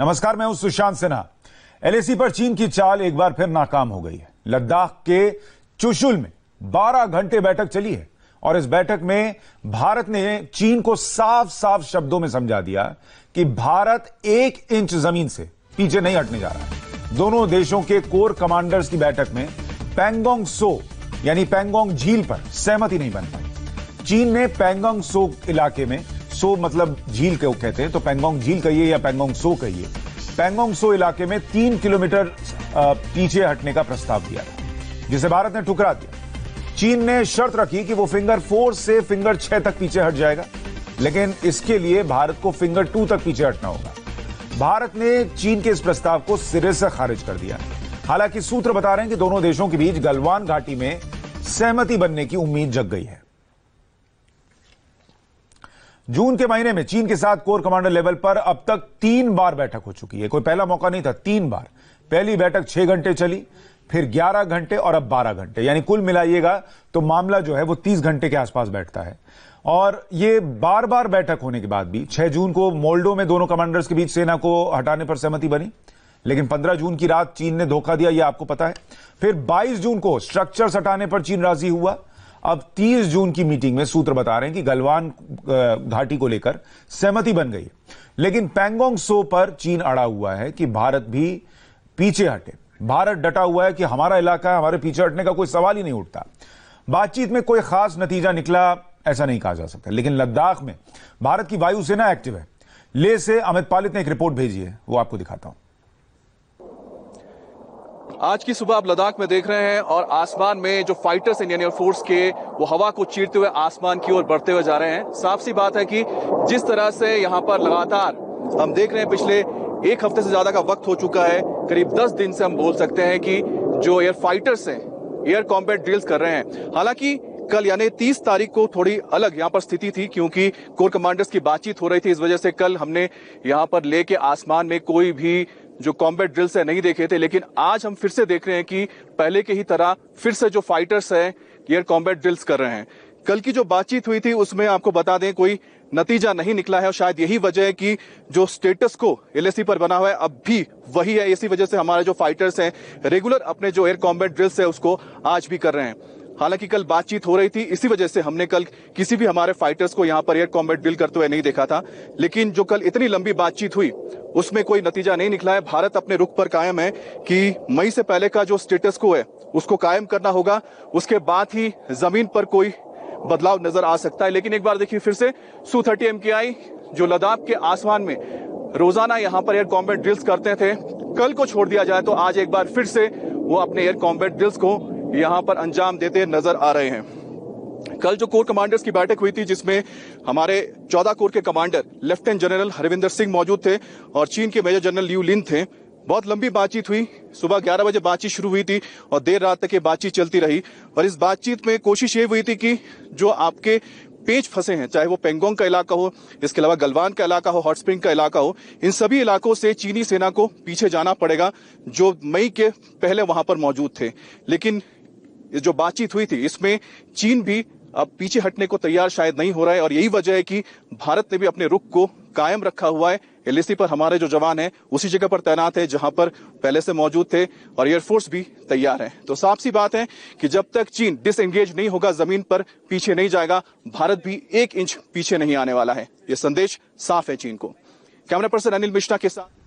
नमस्कार, मैं हूं सुशांत सिन्हा। एलएसी पर चीन की चाल एक बार फिर नाकाम हो गई है। लद्दाख के चुशुल में 12 घंटे बैठक चली है और इस बैठक में भारत ने चीन को साफ साफ शब्दों में समझा दिया कि भारत 1 इंच जमीन से पीछे नहीं हटने जा रहा है। दोनों देशों के कोर कमांडर्स की बैठक में पैंगोंग सो यानी पैंगोंग झील पर सहमति नहीं बन पाई। चीन ने पैंगोंग सो इलाके में, सो मतलब झील को कहते हैं, तो पैंगोंग झील कहिए या पैंगोंग सो कहिए, पैंगोंग सो इलाके में 3 किलोमीटर पीछे हटने का प्रस्ताव दिया था, जिसे भारत ने ठुकरा दिया। चीन ने शर्त रखी कि वो फिंगर 4 से फिंगर 6 तक पीछे हट जाएगा, लेकिन इसके लिए भारत को फिंगर 2 तक पीछे हटना होगा। भारत ने चीन के इस प्रस्ताव को सिरे से खारिज कर दिया। हालांकि सूत्र बता रहे हैं कि दोनों देशों के बीच गलवान घाटी में सहमति बनने की उम्मीद जग गई है। जून के महीने में चीन के साथ कोर कमांडर लेवल पर अब तक 3 बार बैठक हो चुकी है। कोई पहला मौका नहीं था, 3 बार। पहली बैठक 6 घंटे चली, फिर 11 घंटे और अब 12 घंटे, यानी कुल मिलाइएगा तो मामला जो है वो 30 घंटे के आसपास बैठता है। और ये बार बार बैठक होने के बाद भी 6 जून को मोल्डो में दोनों कमांडर्स के बीच सेना को हटाने पर सहमति बनी, लेकिन 15 जून की रात चीन ने धोखा दिया, यह आपको पता है। फिर 22 जून को स्ट्रक्चर्स हटाने पर चीन राजी हुआ। अब 30 जून की मीटिंग में सूत्र बता रहे हैं कि गलवान घाटी को लेकर सहमति बन गई, लेकिन पैंगोंग सो पर चीन अड़ा हुआ है कि भारत भी पीछे हटे। भारत डटा हुआ है कि हमारा इलाका है, हमारे पीछे हटने का कोई सवाल ही नहीं उठता। बातचीत में कोई खास नतीजा निकला ऐसा नहीं कहा जा सकता, लेकिन लद्दाख में भारत की वायुसेना एक्टिव है। लेह से अमित पालित ने एक रिपोर्ट भेजी है, वो आपको दिखाता हूं। आज की सुबह आप लद्दाख में देख रहे हैं और आसमान में जो फाइटर्स इंडियन एयरफोर्स के वो हवा को चीरते हुए आसमान की ओर बढ़ते हुए जा रहे हैं। साफ सी बात है कि जिस तरह से यहाँ पर लगातार हम देख रहे हैं, पिछले 1 हफ्ते से ज्यादा का वक्त हो चुका है, करीब 10 दिन से हम बोल सकते हैं कि जो एयर फाइटर्स हैं एयर कॉम्बैट ड्रिल्स कर रहे हैं। हालांकि कल यानी 30 तारीख को थोड़ी अलग यहाँ पर स्थिति थी, क्योंकि कोर कमांडर्स की बातचीत हो रही थी। इस वजह से कल हमने यहाँ पर लेके आसमान में कोई भी जो कॉम्बैट ड्रिल्स है नहीं देखे थे, लेकिन आज हम फिर से देख रहे हैं कि पहले की ही तरह फिर से जो फाइटर्स हैं एयर कॉम्बैट ड्रिल्स कर रहे हैं। कल की जो बातचीत हुई थी उसमें आपको बता दें कोई नतीजा नहीं निकला है और शायद यही वजह है कि जो स्टेटस को एलएसी पर बना हुआ है अब भी वही है। इसी वजह से हमारे जो फाइटर्स हैं रेगुलर अपने जो एयर कॉम्बैट ड्रिल्स है उसको आज भी कर रहे हैं। हालांकि कल बातचीत हो रही थी, इसी वजह से हमने कल किसी भी हमारे फाइटर्स को यहां पर एयर कॉम्बैट ड्रिल करते हुए नहीं देखा था। लेकिन जो कल इतनी लंबी बातचीत हुई उसमें कोई नतीजा नहीं निकला है। भारत अपने रुख पर कायम है कि मई से पहले का जो स्टेटस को है उसको कायम करना होगा, उसके बाद ही जमीन पर कोई बदलाव नजर आ सकता है। लेकिन एक बार देखिए फिर से Su-30 MKI जो लद्दाख के आसमान में रोजाना यहां पर एयर कॉम्बैट ड्रिल्स करते थे, कल को छोड़ दिया जाए तो आज एक बार फिर से वो अपने एयर कॉम्बैट ड्रिल्स को यहां पर अंजाम देते नजर आ रहे हैं। कल जो कोर कमांडर्स की बैठक हुई थी जिसमें हमारे 14 कोर के commander lieutenant general Harvinder Singh मौजूद थे और चीन के मेजर जनरल लियू लिन थे। बहुत लंबी बातचीत हुई, सुबह 11 बजे बातचीत शुरू हुई थी और देर रात तक ये बातचीत चलती रही। और इस बातचीत में कोशिश ये हुई थी कि जो आपके पेच फंसे हैं, चाहे वो पेंगोंग का इलाका हो, इसके अलावा गलवान का इलाका हो, हॉट स्प्रिंग का इलाका हो, इन सभी इलाकों से चीनी सेना को पीछे जाना पड़ेगा जो मई के पहले वहां पर मौजूद थे। लेकिन जो बातचीत हुई थी इसमें चीन भी अब पीछे हटने को तैयार शायद नहीं हो रहा है और यही वजह है कि भारत ने भी अपने रुख को कायम रखा हुआ है। एलएसी पर हमारे जो जवान हैं उसी जगह पर तैनात है जहां पर पहले से मौजूद थे और एयरफोर्स भी तैयार है। तो साफ सी बात है कि जब तक चीन डिसएंगेज नहीं होगा, जमीन पर पीछे नहीं जाएगा, भारत भी 1 इंच पीछे नहीं आने वाला है। यह संदेश साफ है चीन को। कैमरा पर्सन अनिल मिश्रा के साथ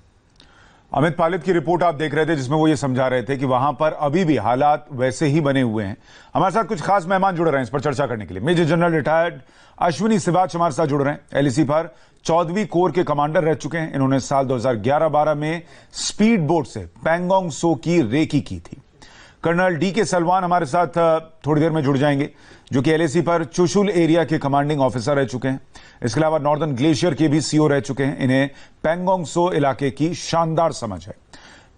अमित पालित की रिपोर्ट आप देख रहे थे, जिसमें वो ये समझा रहे थे कि वहां पर अभी भी हालात वैसे ही बने हुए हैं। हमारे साथ कुछ खास मेहमान जुड़ रहे हैं इस पर चर्चा करने के लिए। Major general retired Ashwini Siwach हमारे साथ जुड़ रहे हैं। एलएसी पर 14वीं कोर के कमांडर रह चुके हैं। इन्होंने साल 2011-12 में स्पीड बोट से पैंगोंग सो की रेकी की थी। कर्नल DK सलवान हमारे साथ थोड़ी देर में जुड़ जाएंगे, जो कि एलएसी पर चुशुल एरिया के कमांडिंग ऑफिसर रह चुके हैं। इसके अलावा नॉर्दर्न ग्लेशियर के भी CO रह चुके हैं। इन्हें पैंगोंग सो इलाके की शानदार समझ है।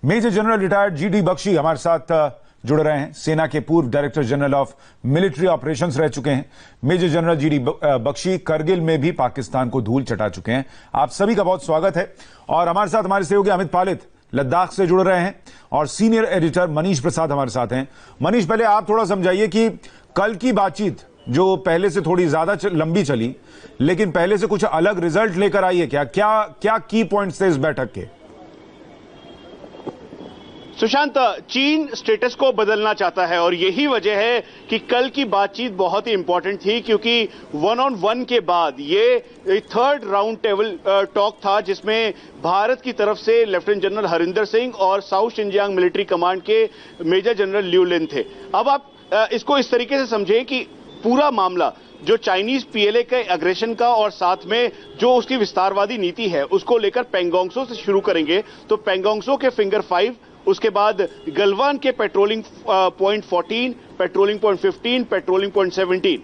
Major general retired GD Bakshi हमारे साथ जुड़ रहे हैं। सेना के पूर्व director general of military operations रह चुके हैं। Major general GD Bakshi Kargil में भी पाकिस्तान को धूल चटा चुके हैं। आप सभी का बहुत स्वागत है। और हमारे साथ हमारे सहयोगी अमित पालित लद्दाख से जुड़ रहे हैं और सीनियर एडिटर मनीष प्रसाद हमारे साथ हैं। मनीष, पहले आप थोड़ा समझाइए कि कल की बातचीत जो पहले से थोड़ी ज्यादा लंबी चली, लेकिन पहले से कुछ अलग रिजल्ट लेकर आई है क्या? क्या क्या की पॉइंट्स थे इस बैठक के? सुशांत, चीन स्टेटस को बदलना चाहता है और यही वजह है कि कल की बातचीत बहुत ही इंपॉर्टेंट थी, क्योंकि 1-on-1 के बाद ये थर्ड राउंड टेबल टॉक था जिसमें भारत की तरफ से लेफ्टिनेंट जनरल हरिंदर सिंह और साउथ शिनजियांग मिलिट्री कमांड के मेजर जनरल लिu लिन थे। अब आप इसको इस तरीके से समझें कि पूरा मामला जो चाइनीज पीएलए के एग्रेशन का और साथ में जो उसकी विस्तारवादी नीति है उसको लेकर पेंगोंगसो से शुरू करेंगे। तो पेंगोंगसो के फिंगर 5, उसके बाद गलवान के patrolling point 14, patrolling point 15, patrolling point 17,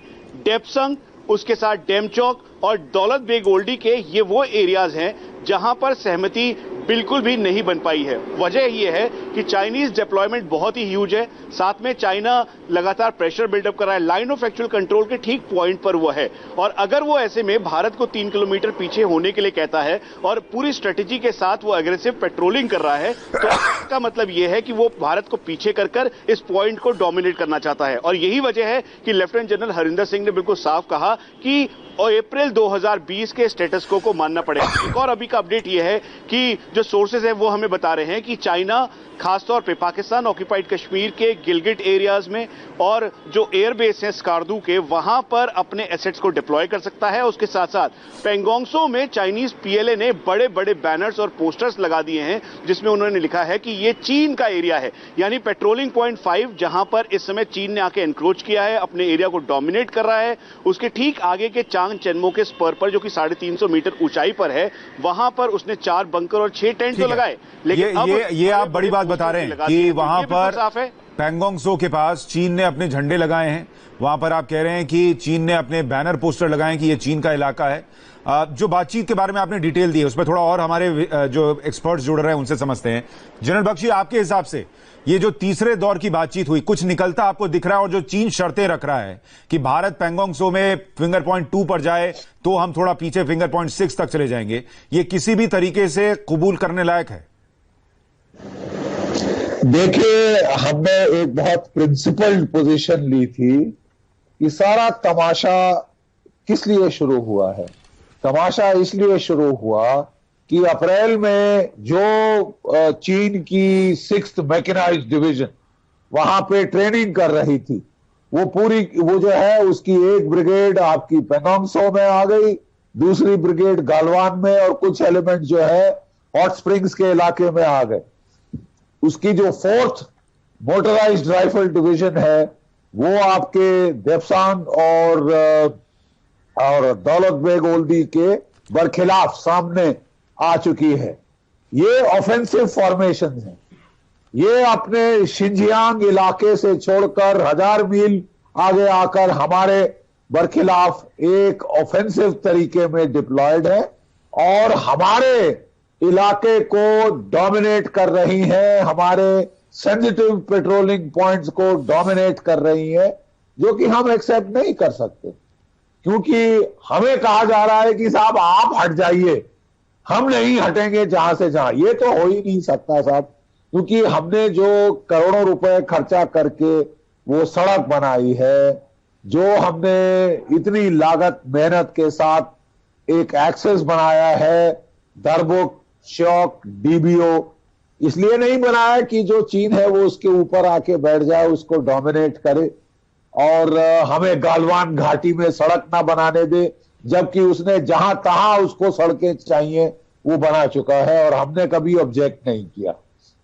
डेप्संग, उसके साथ डेमचौक और दौलत बेग ओल्डी के ये वो एरियाज हैं जहां पर सहमति बिल्कुल भी नहीं बन पाई है। वजह यह है कि चाइनीज डिप्लॉयमेंट बहुत ही ह्यूज है, साथ में चाइना लगातार प्रेशर बिल्डअप कर रहा है, लाइन ऑफ एक्चुअल कंट्रोल के ठीक पॉइंट पर वो है। और अगर वो ऐसे में भारत को 3 किलोमीटर पीछे होने के लिए कहता है और पूरी स्ट्रेटेजी के साथ वो एग्रेसिव पेट्रोलिंग कर रहा है, तो इसका मतलब यह है कि वो भारत को पीछे कर इस पॉइंट को डोमिनेट करना चाहता है। और यही वजह है कि लेफ्टिनेंट जनरल हरिंदर सिंह ने बिल्कुल साफ कहा कि और अप्रैल 2020 के स्टेटस को मानना पड़ेगा। एक और अभी का अपडेट यह है कि जो सोर्सेज हैं वो हमें बता रहे हैं कि चाइना खासतौर पे पाकिस्तान ऑक्यूपाइड कश्मीर के गिलगिट एरियाज में और जो एयरबेस हैं स्कार्दू के, वहां पर अपने एसेट्स को डिप्लॉय कर सकता है। उसके साथ साथ पेंगोंगसो में चाइनीज पीएलए ने बड़े बड़े बैनर्स और पोस्टर्स लगा दिए हैं जिसमें उन्होंने लिखा है कि ये चीन का एरिया है, यानी पेट्रोलिंग पॉइंट 5 जहां पर इस समय चीन ने आके एनक्रोच किया है, अपने एरिया को डोमिनेट कर रहा है, उसके ठीक आगे के चांग चेनमो के स्पर पर जो कि 350 मीटर ऊंचाई पर है, वहां पर उसने 4 बंकर और 6 टेंट तो लगाए। लेकिन ये आप बड़ी बात बता रहे हैं कि वहां पर पेंगोंगसो के पास चीन ने अपने झंडे लगाए हैं, वहां पर आप कह रहे हैं कि चीन ने अपने बैनर पोस्टर लगाए कि ये चीन का इलाका है। जो बातचीत के बारे में आपने डिटेल दी है उस पर थोड़ा और हमारे जो एक्सपर्ट्स जुड़ रहे हैं उनसे समझते हैं। जनरल बख्शी, आपके हिसाब से ये जो तीसरे दौर की बातचीत हुई, कुछ निकलता आपको दिख रहा है? और जो चीन शर्तें रख रहा है कि भारत पेंगोंगसो में फिंगर पॉइंट 2 पर जाए तो हम थोड़ा पीछे फिंगर पॉइंट 6 तक चले जाएंगे, ये किसी भी तरीके से कबूल करने लायक है? देखिए, हमने एक बहुत प्रिंसिपल्ड पोजीशन ली थी कि सारा तमाशा किस लिए शुरू हुआ है। तमाशा इसलिए शुरू हुआ कि अप्रैल में जो चीन की 6th मैकेनाइज्ड डिवीजन वहां पे ट्रेनिंग कर रही थी, वो जो है उसकी एक ब्रिगेड आपकी पेंगोंगसो में आ गई, दूसरी ब्रिगेड गालवान में और कुछ एलिमेंट जो है हॉट स्प्रिंग्स के इलाके में आ गए। उसकी जो 4th मोटराइज्ड राइफल डिवीजन है वो आपके देप्सांग और दौलत बेग ओल्डी के बरखिलाफ सामने आ चुकी है। ये ऑफेंसिव फॉर्मेशन है, ये अपने शिनजियांग इलाके से छोड़कर 1000 मील आगे आकर हमारे बरखिलाफ एक ऑफेंसिव तरीके में डिप्लॉयड है और हमारे इलाके को डोमिनेट कर रही हैं, हमारे सेंसिटिव पेट्रोलिंग पॉइंट्स को डोमिनेट कर रही है, जो कि हम एक्सेप्ट नहीं कर सकते। क्योंकि हमें कहा जा रहा है कि साहब आप हट जाइए, हम नहीं हटेंगे जहां से जहां। ये तो हो ही नहीं सकता साहब, क्योंकि हमने जो करोड़ों रुपए खर्चा करके वो सड़क बनाई है, जो हमने इतनी लागत मेहनत के साथ एक एक्सेस बनाया है, दरबुक शौक डीबीओ, इसलिए नहीं बनाया कि जो चीन है वो उसके ऊपर आके बैठ जाए, उसको डोमिनेट करे और हमें गालवान घाटी में सड़क ना बनाने दे, जबकि उसने जहां तहां उसको सड़कें चाहिए वो बना चुका है और हमने कभी ऑब्जेक्ट नहीं किया।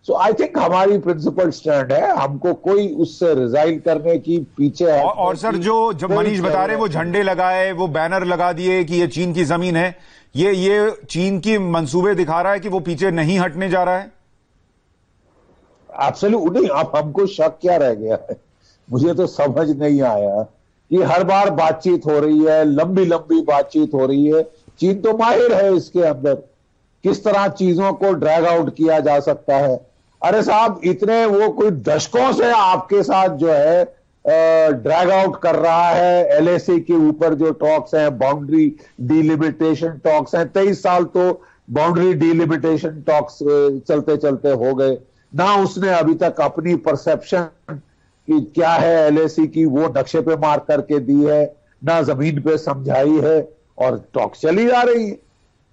सो आई थिंक हमारी प्रिंसिपल स्टैंड है, हमको कोई उससे रिजाइन करने की पीछे है। और सर, जो जब मनीष बता रहे वो झंडे लगाए, वो बैनर लगा दिए कि ये चीन की जमीन है, ये चीन की मंसूबे दिखा रहा है कि वो पीछे नहीं हटने जा रहा है? एब्सोल्यूट नहीं। अब हमको शक क्या रह गया है, मुझे तो समझ नहीं आया कि हर बार बातचीत हो रही है, लंबी लंबी बातचीत हो रही है। चीन तो माहिर है इसके अंदर, किस तरह चीजों को ड्रैग आउट किया जा सकता है। अरे साहब, इतने वो कोई दशकों से आपके साथ जो है ड्रैग आउट कर रहा है। एलएसी के ऊपर जो टॉक्स हैं, बाउंड्री डिलिमिटेशन टॉक्स हैं, 23 साल तो बाउंड्री डिलिमिटेशन टॉक्स चलते चलते हो गए। ना उसने अभी तक अपनी परसेप्शन कि क्या है एलएसी की वो नक्शे पे मार्क करके दी है, ना जमीन पे समझाई है, और टॉक्स चली जा रही है।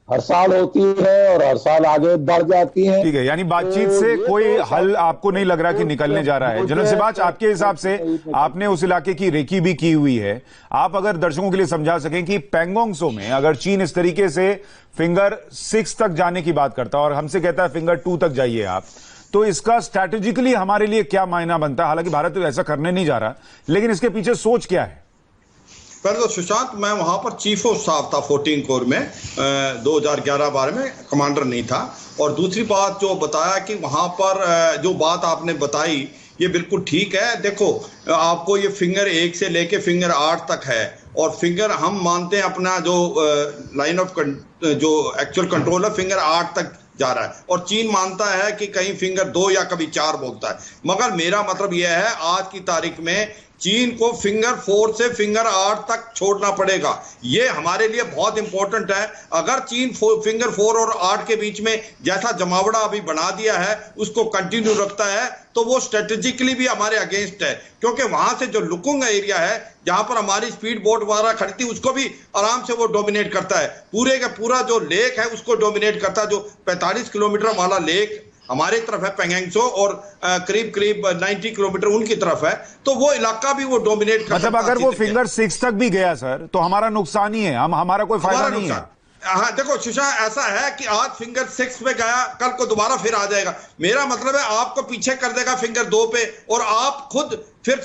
हर साल होती है और हर साल आगे बढ़ जाती है। ठीक है, यानी बातचीत से कोई हल आपको नहीं लग रहा कि निकलने जा रहा है। जनरल सिबाच, आपके हिसाब से आपने उस इलाके की रेकी भी की हुई है, आप अगर दर्शकों के लिए समझा सकें कि पैंगोंग त्सो में अगर चीन इस तरीके से फिंगर 6 तक जाने की बात करता है और हमसे कहता है फिंगर 2 तक जाइए आप, तो इसका स्ट्रैटेजिकली हमारे लिए क्या मायना बनता है? हालांकि भारत तो ऐसा करने नहीं जा रहा, लेकिन इसके पीछे सोच क्या है? पहले तो सुशांत, मैं वहां पर चीफ ऑफ स्टाफ था 14 कोर में 2011-12 में, कमांडर नहीं था। और दूसरी बात जो बताया कि वहां पर जो बात आपने बताई ये बिल्कुल ठीक है। देखो, आपको ये फिंगर 1 से लेके फिंगर 8 तक है, और फिंगर हम मानते हैं अपना जो लाइन ऑफ जो एक्चुअल कंट्रोल है फिंगर 8 तक जा रहा है, और चीन मानता है कि कहीं फिंगर 2 या कभी 4 बोलता है। मगर मेरा मतलब यह है आज की तारीख में चीन को फिंगर 4 से फिंगर 8 तक छोड़ना पड़ेगा। ये हमारे लिए बहुत इंपॉर्टेंट है। अगर चीन फिंगर 4 और 8 के बीच में जैसा जमावड़ा अभी बना दिया है उसको कंटिन्यू रखता है तो वो स्ट्रेटेजिकली भी हमारे अगेंस्ट है, क्योंकि वहां से जो लुकुंग एरिया है जहां पर हमारी स्पीड बोट वगैरह खड़ी थी उसको भी आराम से वो डोमिनेट करता है। पूरे का पूरा जो लेक है उसको डोमिनेट करता है। जो 45 किलोमीटर वाला लेक हमारी तरफ है पैंगोंग त्सो, और करीब 90 किलोमीटर उनकी तरफ है, तो वो इलाका भी वो डोमिनेट कर मतलब अगर वो फिंगर 6 तक भी गया सर तो हमारा नुकसान ही है, हमारा कोई फायदा नहीं है। हाँ देखो सुशा, ऐसा है कि आज फिंगर 6 पे गया, कल को दोबारा फिर आ जाएगा। मेरा मतलब है आपको पीछे कर देगा फिंगर 2 पे, और आप खुद फिर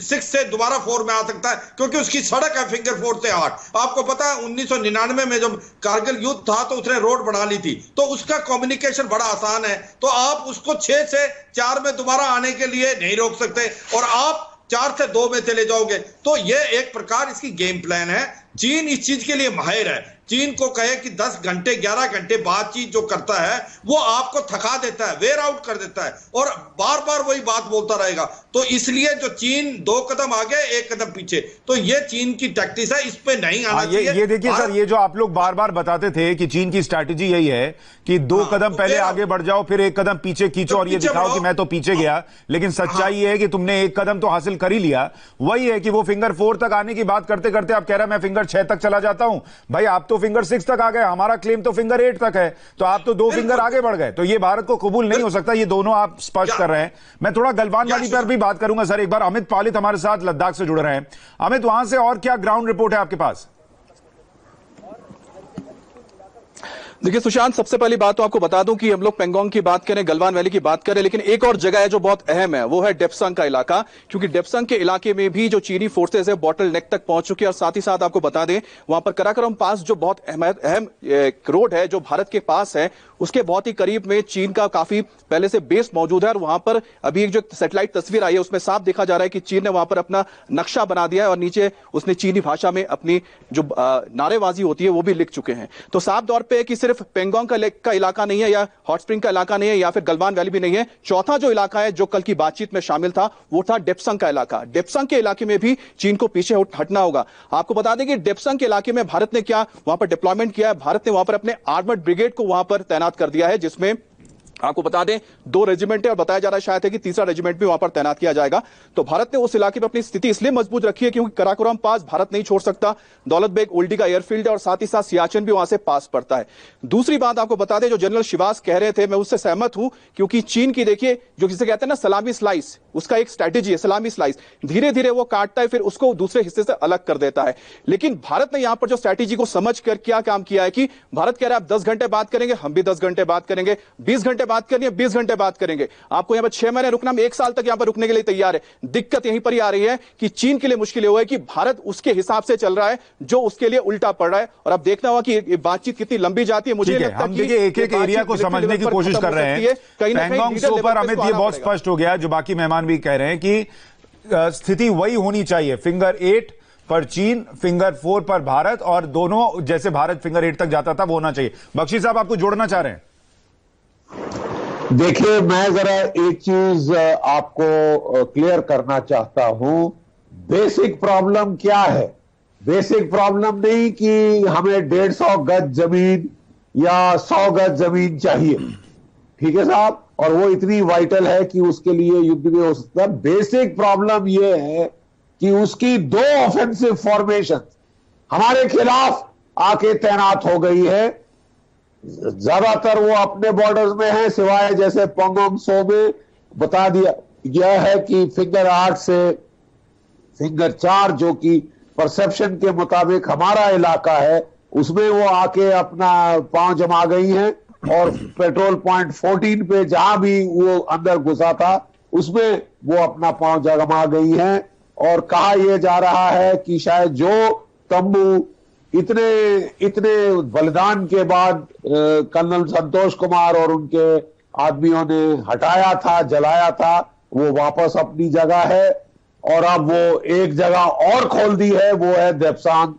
6 से दोबारा 4 में आ सकता है, क्योंकि उसकी सड़क है फिंगर 4 से 8। आपको पता है 1999 में जब कारगिल युद्ध था तो उसने रोड बना ली थी, तो उसका कम्युनिकेशन बड़ा आसान है। तो आप उसको 6 से 4 में दोबारा आने के लिए नहीं रोक सकते, और आप 4 से 2 में चले जाओगे। तो ये एक प्रकार इसकी गेम प्लान है। चीन इस चीज के लिए माहिर है। चीन को कहे कि 10 घंटे 11 घंटे बातचीत जो करता है वो आपको थका देता है, वेयर आउट कर देता है, और बार बार वही बात बोलता रहेगा। तो इसलिए जो चीन 2 कदम आगे 1 कदम पीछे, तो ये चीन की टैक्टिस है, इस पे नहीं आना चाहिए। ये देखिए सर, ये जो आप लोग बार बार बताते थे कि चीन की स्ट्रैटेजी यही है कि 2 कदम पहले आगे बढ़ जाओ, फिर 1 कदम पीछे खींचो और ये दिखाओ कि मैं तो पीछे गया, लेकिन सच्चाई ये है कि तुमने 1 कदम तो हासिल कर ही लिया। वही है कि वो फिंगर 4 तक आने की बात करते करते आप कह रहे हैं मैं फिंगर 6 तक चला जाता हूं। भाई आप तो फिंगर 6 तक आ गए, हमारा क्लेम तो फिंगर 8 तक है, तो आप तो 2 फिंगर आगे बढ़ गए। तो ये भारत को कबूल नहीं हो सकता, ये दोनों आप स्पष्ट कर रहे हैं। मैं थोड़ा गलवान वाली पर भी बात करूंगा सर। एक बार अमित पालित हमारे साथ लद्दाख से जुड़ रहे हैं। अमित, वहां से और क्या ग्राउंड रिपोर्ट है आपके पास? देखिए सुशांत, सबसे पहली बात तो आपको बता दूं कि हम लोग पैंगोंग की बात करें, गलवान वैली की बात करें, लेकिन एक और जगह है जो बहुत अहम है, वो है डेप्सांग का इलाका। क्योंकि डेप्सांग के इलाके में भी जो चीनी फोर्सेज है बॉटल नेक तक पहुंच चुकी है। और साथ ही साथ आपको बता दें वहां पर कराकोरम पास जो बहुत अहम रोड है जो भारत के पास है, उसके बहुत ही करीब में चीन का काफी पहले से बेस मौजूद है। और वहां पर अभी एक जो सैटेलाइट तस्वीर आई है उसमें साफ देखा जा रहा है कि चीन ने वहां पर अपना नक्शा बना दिया है, और नीचे उसने चीनी भाषा में अपनी जो नारेबाजी होती है वो भी लिख चुके हैं। तो साफ तौर पर कि सिर्फ पैंगोंग का इलाका नहीं है या हॉट स्प्रिंग का इलाका नहीं है या फिर गलवान वैली भी नहीं है। चौथा जो इलाका है जो कल की बातचीत में शामिल था वो था डेप्सांग का इलाका। डेप्सांग के इलाके में भी चीन को पीछे हटना होगा। आपको बता दें कि डेप्सांग के इलाके में भारत ने क्या वहां पर डिप्लॉयमेंट किया है। भारत ने वहां पर अपने आर्मर्ड ब्रिगेड को वहां पर तैनात कर दिया है, जिसमें आपको बता दें 2 रेजिमेंट है, और बताया जा रहा है शायद है कि 3रा रेजिमेंट भी वहां पर तैनात किया जाएगा। तो भारत ने उस इलाके पर अपनी स्थिति इसलिए मजबूत रखी है क्योंकि कराकोरम पास भारत नहीं छोड़ सकता, दौलत बेग ओल्डी का एयरफील्ड है, और साथ ही साथ सियाचिन भी वहां से पास पड़ता है। दूसरी बात आपको बता दें, जो जनरल शिवास कह रहे थे मैं उससे सहमत हूं, क्योंकि चीन की देखिए जो जिसे कहते हैं ना सलामी स्लाइस, उसका एक स्ट्रैटेजी है सलामी स्लाइस, धीरे धीरे वो काटता है फिर उसको दूसरे हिस्से से अलग कर देता है। लेकिन भारत ने यहां पर जो स्ट्रैटेजी को समझ कर क्या काम किया है कि भारत कह रहा है आप 10 घंटे बात करेंगे, हम भी 10 घंटे बात करेंगे, 20 घंटे बात करेंगे, 20 घंटे बात करेंगे। आपको यहां पर 6 महीने रुकना, हम 1 साल तक यहां पर रुकने के लिए तैयार है। दिक्कत यहीं पर ही आ रही है कि चीन के लिए मुश्किल हुआ है कि भारत उसके हिसाब से चल रहा है जो उसके लिए उल्टा पड़ रहा है। और अब देखना होगा कि बातचीत कितनी लंबी जाती है। मुझे लगता है हम देखिए एक एक एरिया को समझने की कोशिश कर रहे हैं। पैंगोंग त्सो पर अमित ये बहुत स्पष्ट हो गया, जो बाकी मेहमान भी कह रहे हैं कि स्थिति वही होनी चाहिए, फिंगर 8 पर चीन, फिंगर 4 पर भारत, और दोनों जैसे भारत फिंगर 8 तक जाता था वो होना चाहिए। बख्शी साहब आपको जोड़ना चाह रहे हैं? देखिए, मैं जरा एक चीज आपको क्लियर करना चाहता हूं। बेसिक प्रॉब्लम क्या है? बेसिक प्रॉब्लम नहीं कि हमें 150 गज जमीन या 100 गज जमीन चाहिए, ठीक है साहब, और वो इतनी वाइटल है कि उसके लिए युद्ध भी हो सकता है। बेसिक प्रॉब्लम ये है कि उसकी 2 ऑफेंसिव फॉर्मेशन हमारे खिलाफ आके तैनात हो गई है, ज्यादातर वो अपने बॉर्डर्स में है, सिवाय जैसे पोंगोंग सो में बता दिया गया है कि फिंगर 8 से फिंगर 4 जो कि परसेप्शन के मुताबिक हमारा इलाका है, उसमें वो आके अपना पांव जमा गई हैं। और पेट्रोल पॉइंट 14 पे जहां भी वो अंदर घुसा था उसमें वो अपना पांव जमा गई हैं। और कहा यह जा रहा है कि शायद जो तंबू इतने बलिदान के बाद कर्नल संतोष कुमार और उनके आदमियों ने हटाया था, जलाया था, वो वापस अपनी जगह है। और अब वो एक जगह और खोल दी है, वो है देपसांग,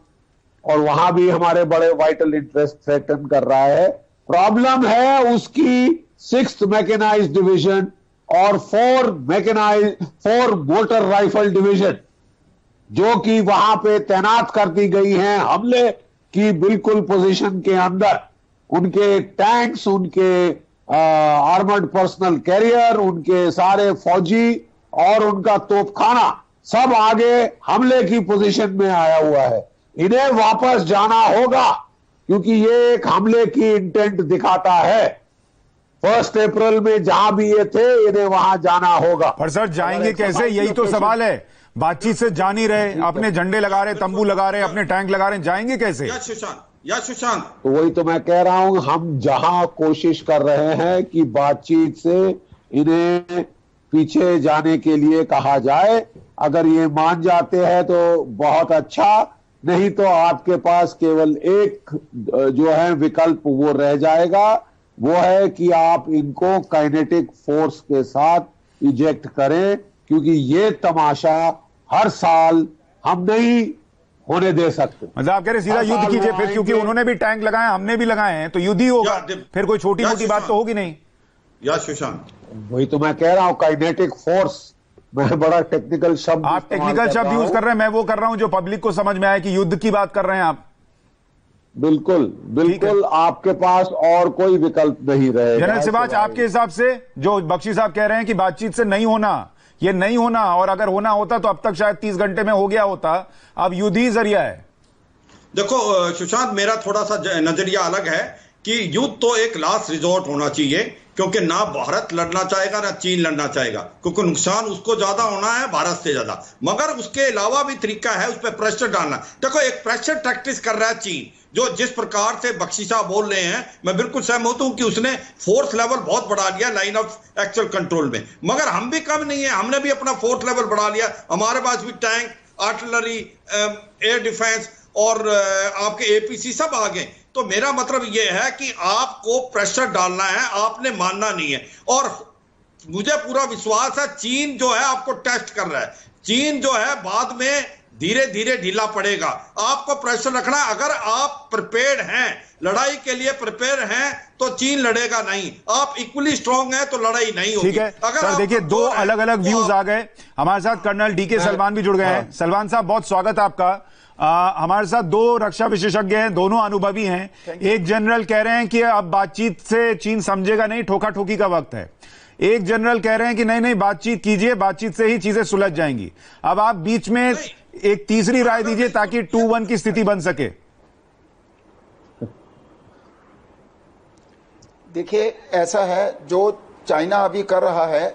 और वहां भी हमारे बड़े वाइटल इंटरेस्ट थ्रेटन कर रहा है। प्रॉब्लम है उसकी 6th मैकेनाइज्ड डिवीजन और 4 मोटर राइफल डिवीजन जो कि वहां पे तैनात कर दी गई हैं हमले की बिल्कुल पोजीशन के अंदर। उनके टैंक्स, उनके आर्मर्ड पर्सनल कैरियर, उनके सारे फौजी और उनका तोपखाना सब आगे हमले की पोजीशन में आया हुआ है। इन्हें वापस जाना होगा क्योंकि ये एक हमले की इंटेंट दिखाता है। 1 अप्रैल में जहां भी ये थे, इन्हें वहां जाना होगा। पर सर जाएंगे कैसे, यही तो सवाल है। बातचीत से जा नहीं रहे, अपने झंडे लगा रहे, तंबू लगा रहे, अपने टैंक लगा रहे, जाएंगे कैसे? या सुशांत, तो वही तो मैं कह रहा हूं, हम जहां कोशिश कर रहे हैं कि बातचीत से इन्हें पीछे जाने के लिए कहा जाए। अगर ये मान जाते हैं तो बहुत अच्छा, नहीं तो आपके पास केवल एक जो है विकल्प वो रह जाएगा, वो है कि आप इनको काइनेटिक फोर्स के साथ इजेक्ट करें, क्योंकि ये तमाशा हर साल हम नहीं होने दे सकते। मतलब आप कह रहे सीधा युद्ध कीजिए फिर, क्योंकि उन्होंने भी टैंक लगाए, हमने भी लगाए हैं, तो युद्ध ही होगा फिर, कोई छोटी मोटी बात तो होगी नहीं। या सुशांत, वही तो मैं कह रहा हूं, काइनेटिक फोर्स, मैं बड़ा टेक्निकल शब्द, आप टेक्निकल शब्द यूज कर रहे हैं, मैं वो कर रहा हूं जो पब्लिक को समझ में आए कि युद्ध की बात कर रहे हैं आप। बिल्कुल बिल्कुल, आपके पास और कोई विकल्प नहीं रहेगा। जनरल सिवाच, आपके हिसाब से जो बख्शी साहब कह रहे हैं कि बातचीत से नहीं होना, ये नहीं होना, और अगर होना होता तो अब तक शायद 30 घंटे में हो गया होता, अब युद्ध ही जरिया है। देखो सुशांत, मेरा थोड़ा सा नजरिया अलग है कि युद्ध तो एक लास्ट रिजॉर्ट होना चाहिए, क्योंकि ना भारत लड़ना चाहेगा ना चीन लड़ना चाहेगा, क्योंकि नुकसान उसको ज्यादा होना है भारत से ज्यादा। मगर उसके अलावा भी तरीका है उस पर प्रेशर डालना। देखो, एक प्रेशर टैक्टिस कर रहा है चीन, जो जिस प्रकार से बख्शी साहब बोल रहे हैं, मैं बिल्कुल सहमत हूं कि उसने फोर्स लेवल बहुत बढ़ा लिया लाइन ऑफ एक्चुअल कंट्रोल में। मगर हम भी कम नहीं है, हमने भी अपना फोर्स लेवल बढ़ा लिया। हमारे पास भी टैंक, आर्टिलरी, एयर डिफेंस और आपके एपीसी सब आ गए। तो मेरा मतलब यह है कि आपको प्रेशर डालना है, आपने मानना नहीं है। और मुझे पूरा विश्वास है चीन जो है आपको टेस्ट कर रहा है। चीन जो है बाद में धीरे धीरे ढीला पड़ेगा। आपको प्रेशर रखना है। अगर आप प्रिपेयर्ड हैं, लड़ाई के लिए प्रिपेयर हैं, तो चीन लड़ेगा नहीं। आप इक्वली स्ट्रांग हैं तो लड़ाई नहीं होगी। ठीक है सर, देखिए दो अलग अलग व्यूज आ गए। हमारे साथ कर्नल डीके सलमान भी जुड़ गए हैं। सलमान साहब, बहुत स्वागत आपका। हमारे साथ दो रक्षा विशेषज्ञ हैं, दोनों अनुभवी हैं। एक जनरल कह रहे हैं कि अब बातचीत से चीन समझेगा नहीं, ठोका ठोकी का वक्त है। एक जनरल कह रहे हैं कि नहीं नहीं, बातचीत कीजिए, बातचीत से ही चीजें सुलझ जाएंगी। अब आप बीच में एक तीसरी राय दीजिए ताकि 2-1 की स्थिति बन सके। देखिए, ऐसा है, जो चाइना अभी कर रहा है,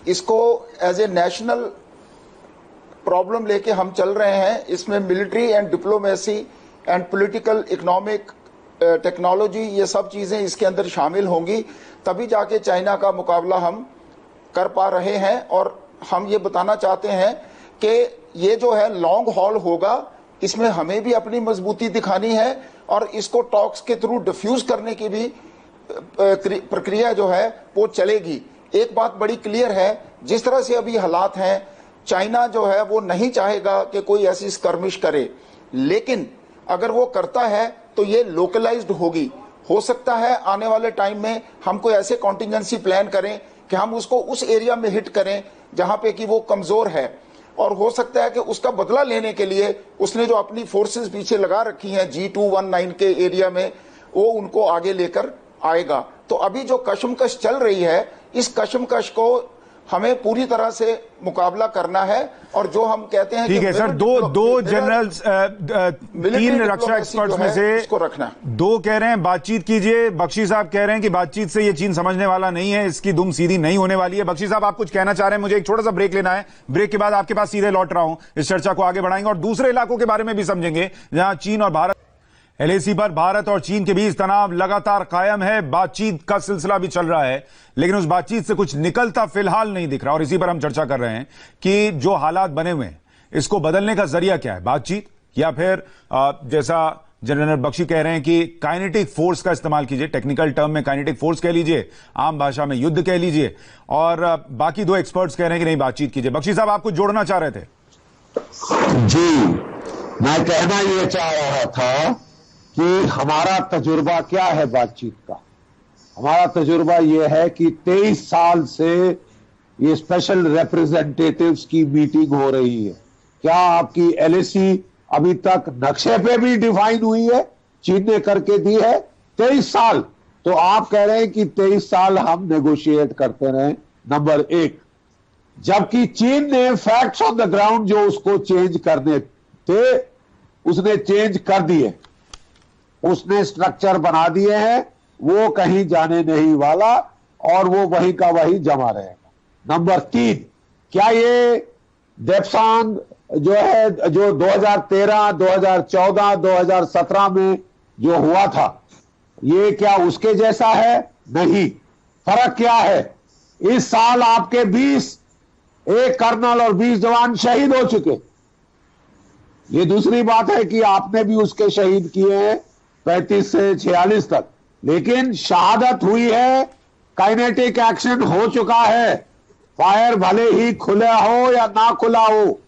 इसको एज ए नेशनल प्रॉब्लम लेके हम चल रहे हैं। इसमें military and diplomacy and political, economic, technology, ये सब चीजें इसके अंदर शामिल होंगी, तभी जाके चाइना का मुकाबला हम कर पा रहे हैं। और हम ये बताना चाहते हैं कि ये जो है लॉन्ग हॉल होगा, इसमें हमें भी अपनी मजबूती दिखानी है और इसको टॉक्स के थ्रू डिफ्यूज करने की भी प्रक्रिया जो है वो चलेगी। एक बात बड़ी क्लियर है, जिस तरह से अभी हालात हैं, चाइना जो है वो नहीं चाहेगा कि कोई ऐसी स्कर्मिश करे, लेकिन अगर वो करता है तो ये लोकलाइज्ड होगी। हो सकता है आने वाले टाइम में हम कोई ऐसे कॉन्टिजेंसी प्लान करें कि हम उसको उस एरिया में हिट करें जहां पे कि वो कमजोर है, और हो सकता है कि उसका बदला लेने के लिए उसने जो अपनी फोर्सेस पीछे लगा रखी हैं G219 के एरिया में, वो उनको आगे लेकर आएगा। तो अभी जो कशमकश चल रही है, इस कशमकश को हमें पूरी तरह से मुकाबला करना है। और जो हम कहते हैं ठीक है सर, दो जनरल्स, तीन रक्षा एक्सपर्ट्स में से इसको रखना, दो कह रहे हैं बातचीत कीजिए, बख्शी साहब कह रहे हैं कि बातचीत से ये चीन समझने वाला नहीं है, इसकी दुम सीधी नहीं होने वाली है। बख्शी साहब, आप कुछ कहना चाह रहे हैं? मुझे एक छोटा सा ब्रेक लेना है, ब्रेक के बाद आपके पास सीधे लौट रहा हूं, इस चर्चा को आगे बढ़ाएंगे और दूसरे इलाकों के बारे में भी समझेंगे जहां चीन और भारत, एलएसी पर भारत और चीन के बीच तनाव लगातार कायम है, बातचीत का सिलसिला भी चल रहा है, लेकिन उस बातचीत से कुछ निकलता फिलहाल नहीं दिख रहा। और इसी पर हम चर्चा कर रहे हैं कि जो हालात बने हुए हैं इसको बदलने का जरिया क्या है, बातचीत या फिर जैसा जनरल बख्शी कह रहे हैं कि काइनेटिक फोर्स का इस्तेमाल कीजिए, टेक्निकल टर्म में काइनेटिक फोर्स कह लीजिए, आम भाषा में युद्ध कह लीजिए, और बाकी दो एक्सपर्ट्स कह रहे हैं कि नहीं, बातचीत कीजिए। बख्शी साहब, आप कुछ जोड़ना चाह रहे थे? जी, मैं कहना यह चाह रहा था कि हमारा तजुर्बा क्या है बातचीत का। हमारा तजुर्बा यह है कि 23 साल से ये स्पेशल रिप्रेजेंटेटिव्स की मीटिंग हो रही है। क्या आपकी एलएसी अभी तक नक्शे पे भी डिफाइन हुई है? चीन ने करके दी है 23 साल। तो आप कह रहे हैं कि 23 साल हम नेगोशिएट करते रहे, नंबर एक। जबकि चीन ने फैक्ट्स ऑन द ग्राउंड जो उसको चेंज करने थे उसने चेंज कर दिए, उसने स्ट्रक्चर बना दिए हैं, वो कहीं जाने नहीं वाला और वो वहीं का वहीं जमा रहेगा। नंबर तीन, क्या ये देप्सांग जो है, जो 2013, 2014, 2017 में जो हुआ था, ये क्या उसके जैसा है? नहीं। फर्क क्या है? इस साल आपके 1 कर्नल और 20 जवान शहीद हो चुके। ये दूसरी बात है कि आपने भी उसके शहीद किए हैं 35 से 46 तक, लेकिन शहादत हुई है, काइनेटिक एक्शन हो चुका है। फायर भले ही खुला हो या ना खुला हो,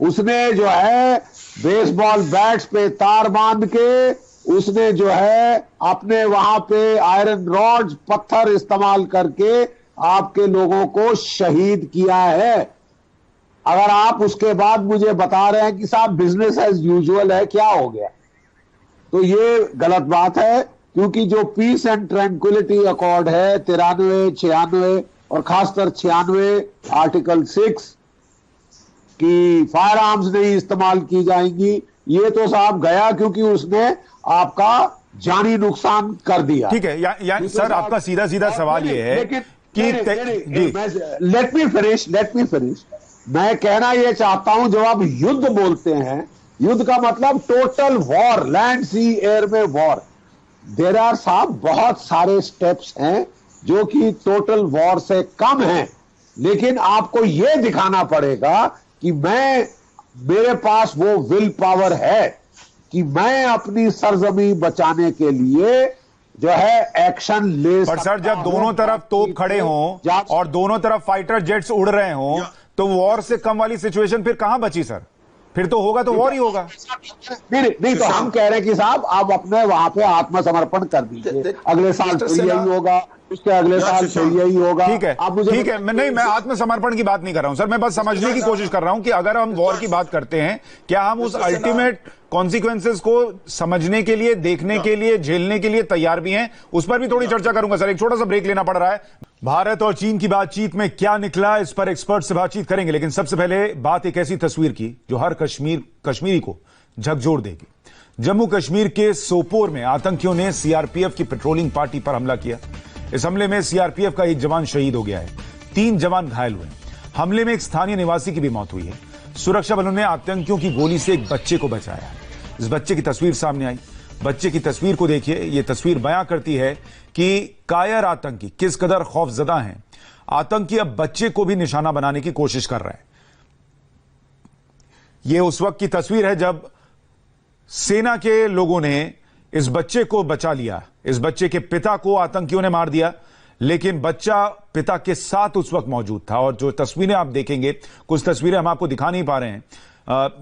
उसने जो है बेसबॉल बैट्स पे तार बांध के, उसने जो है अपने वहां पे आयरन रॉड्स, पत्थर इस्तेमाल करके आपके लोगों को शहीद किया है। अगर आप उसके बाद मुझे बता रहे हैं कि साहब बिजनेस एज यूजुअल है, क्या हो गया, तो ये गलत बात है। क्योंकि जो पीस एंड ट्रैंक्विलिटी अकॉर्ड है 93, 96 और खासकर 96 आर्टिकल 6 की फायर आर्म्स नहीं इस्तेमाल की जाएंगी, ये तो साहब गया क्योंकि उसने आपका जानी नुकसान कर दिया। ठीक है, सर आपका सीधा सीधा सवाल ये है कि लेट मी फिनिश। मैं कहना यह चाहता हूं, जब आप युद्ध बोलते हैं, युद्ध का मतलब टोटल वॉर, लैंड सी एयर में वॉर। देयर आर साहब बहुत सारे स्टेप्स हैं जो कि टोटल वॉर से कम हैं, लेकिन आपको यह दिखाना पड़ेगा कि मेरे पास वो विल पावर है कि मैं अपनी सरजमी बचाने के लिए जो है एक्शन ले। पर सर, जब दोनों तरफ तोप खड़े हों और दोनों तरफ फाइटर जेट्स उड़ रहे हों, तो वॉर से कम वाली सिचुएशन फिर कहां बची सर? फिर तो होगा तो वॉर ही होगा। नहीं, तो हम कह रहे हैं कि साहब आप अपने वहां पे आत्मसमर्पण कर दीजिए, अगले साल फिर यही होगा, उसके अगले साल फिर यही होगा। ठीक है, आप मुझे, ठीक है, मैं आत्मसमर्पण की बात नहीं कर रहा हूं सर, मैं बस समझने की कोशिश कर रहा हूं कि अगर हम वॉर की बात करते हैं, क्या हम उस अल्टीमेट कॉन्सिक्वेंसेस को समझने के लिए, देखने के लिए, झेलने के लिए तैयार भी हैं? उस पर भी थोड़ी चर्चा करूंगा सर, एक छोटा सा ब्रेक लेना पड़ रहा है। भारत और चीन की बातचीत में क्या निकला, इस पर एक्सपर्ट से बातचीत करेंगे, लेकिन सबसे पहले बात एक ऐसी तस्वीर की जो हर कश्मीरी को झकझोर देगी। जम्मू कश्मीर के सोपोर में आतंकियों ने सीआरपीएफ की पेट्रोलिंग पार्टी पर हमला किया। इस हमले में सीआरपीएफ का एक जवान शहीद हो गया है, 3 जवान घायल हुए। हमले में एक स्थानीय निवासी की भी मौत हुई है। सुरक्षा बलों ने आतंकियों की गोली से एक बच्चे को बचाया। इस बच्चे की तस्वीर सामने आई। बच्चे की तस्वीर को देखिए, यह तस्वीर बयां करती है कि कायर आतंकी किस कदर खौफजदा हैं। आतंकी अब बच्चे को भी निशाना बनाने की कोशिश कर रहा है। यह उस वक्त की तस्वीर है जब सेना के लोगों ने इस बच्चे को बचा लिया। इस बच्चे के पिता को आतंकियों ने मार दिया, लेकिन बच्चा पिता के साथ उस वक्त मौजूद था। और जो तस्वीरें आप देखेंगे, कुछ तस्वीरें हम आपको दिखा नहीं पा रहे हैं,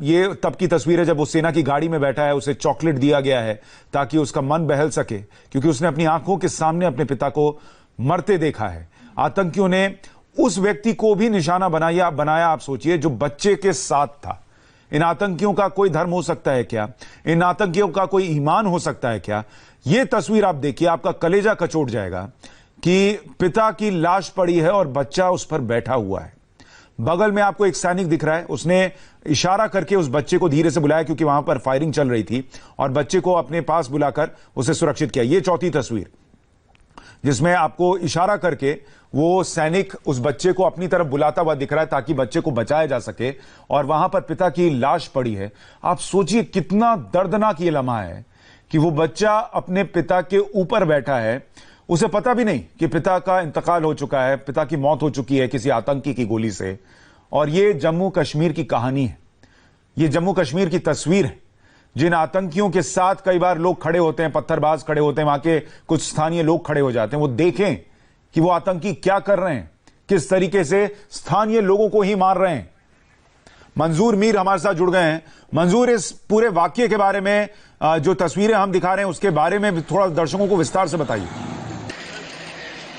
ये तब की तस्वीर है जब वो सेना की गाड़ी में बैठा है, उसे चॉकलेट दिया गया है ताकि उसका मन बहल सके, क्योंकि उसने अपनी आंखों के सामने अपने पिता को मरते देखा है। आतंकियों ने उस व्यक्ति को भी निशाना बनाया। आप सोचिए, जो बच्चे के साथ था। इन आतंकियों का कोई धर्म हो सकता है क्या? इन आतंकियों का कोई ईमान हो सकता है क्या? यह तस्वीर आप देखिए, आपका कलेजा कचोट जाएगा कि पिता की लाश पड़ी है और बच्चा उस पर बैठा हुआ है। बगल में आपको एक सैनिक दिख रहा है, उसने इशारा करके उस बच्चे को धीरे से बुलाया क्योंकि वहां पर फायरिंग चल रही थी और बच्चे को अपने पास बुलाकर उसे सुरक्षित किया। ये चौथी तस्वीर जिसमें आपको इशारा करके वो सैनिक उस बच्चे को अपनी तरफ बुलाता हुआ दिख रहा है ताकि बच्चे को बचाया जा सके और वहां पर पिता की लाश पड़ी है। आप सोचिए कितना दर्दनाक ये लम्हा है कि वो बच्चा अपने पिता के ऊपर बैठा है, उसे पता भी नहीं कि पिता का इंतकाल हो चुका है, पिता की मौत हो चुकी है किसी आतंकी की गोली से। और ये जम्मू कश्मीर की कहानी है, ये जम्मू कश्मीर की तस्वीर है। जिन आतंकियों के साथ कई बार लोग खड़े होते हैं, पत्थरबाज खड़े होते हैं, वहां के कुछ स्थानीय लोग खड़े हो जाते हैं, वो देखें कि वो आतंकी क्या कर रहे हैं, किस तरीके से स्थानीय लोगों को ही मार रहे हैं। मंजूर मीर हमारे साथ जुड़ गए हैं। मंजूर, इस पूरे वाकये के बारे में जो तस्वीरें हम दिखा रहे हैं उसके बारे में थोड़ा दर्शकों को विस्तार से बताइए।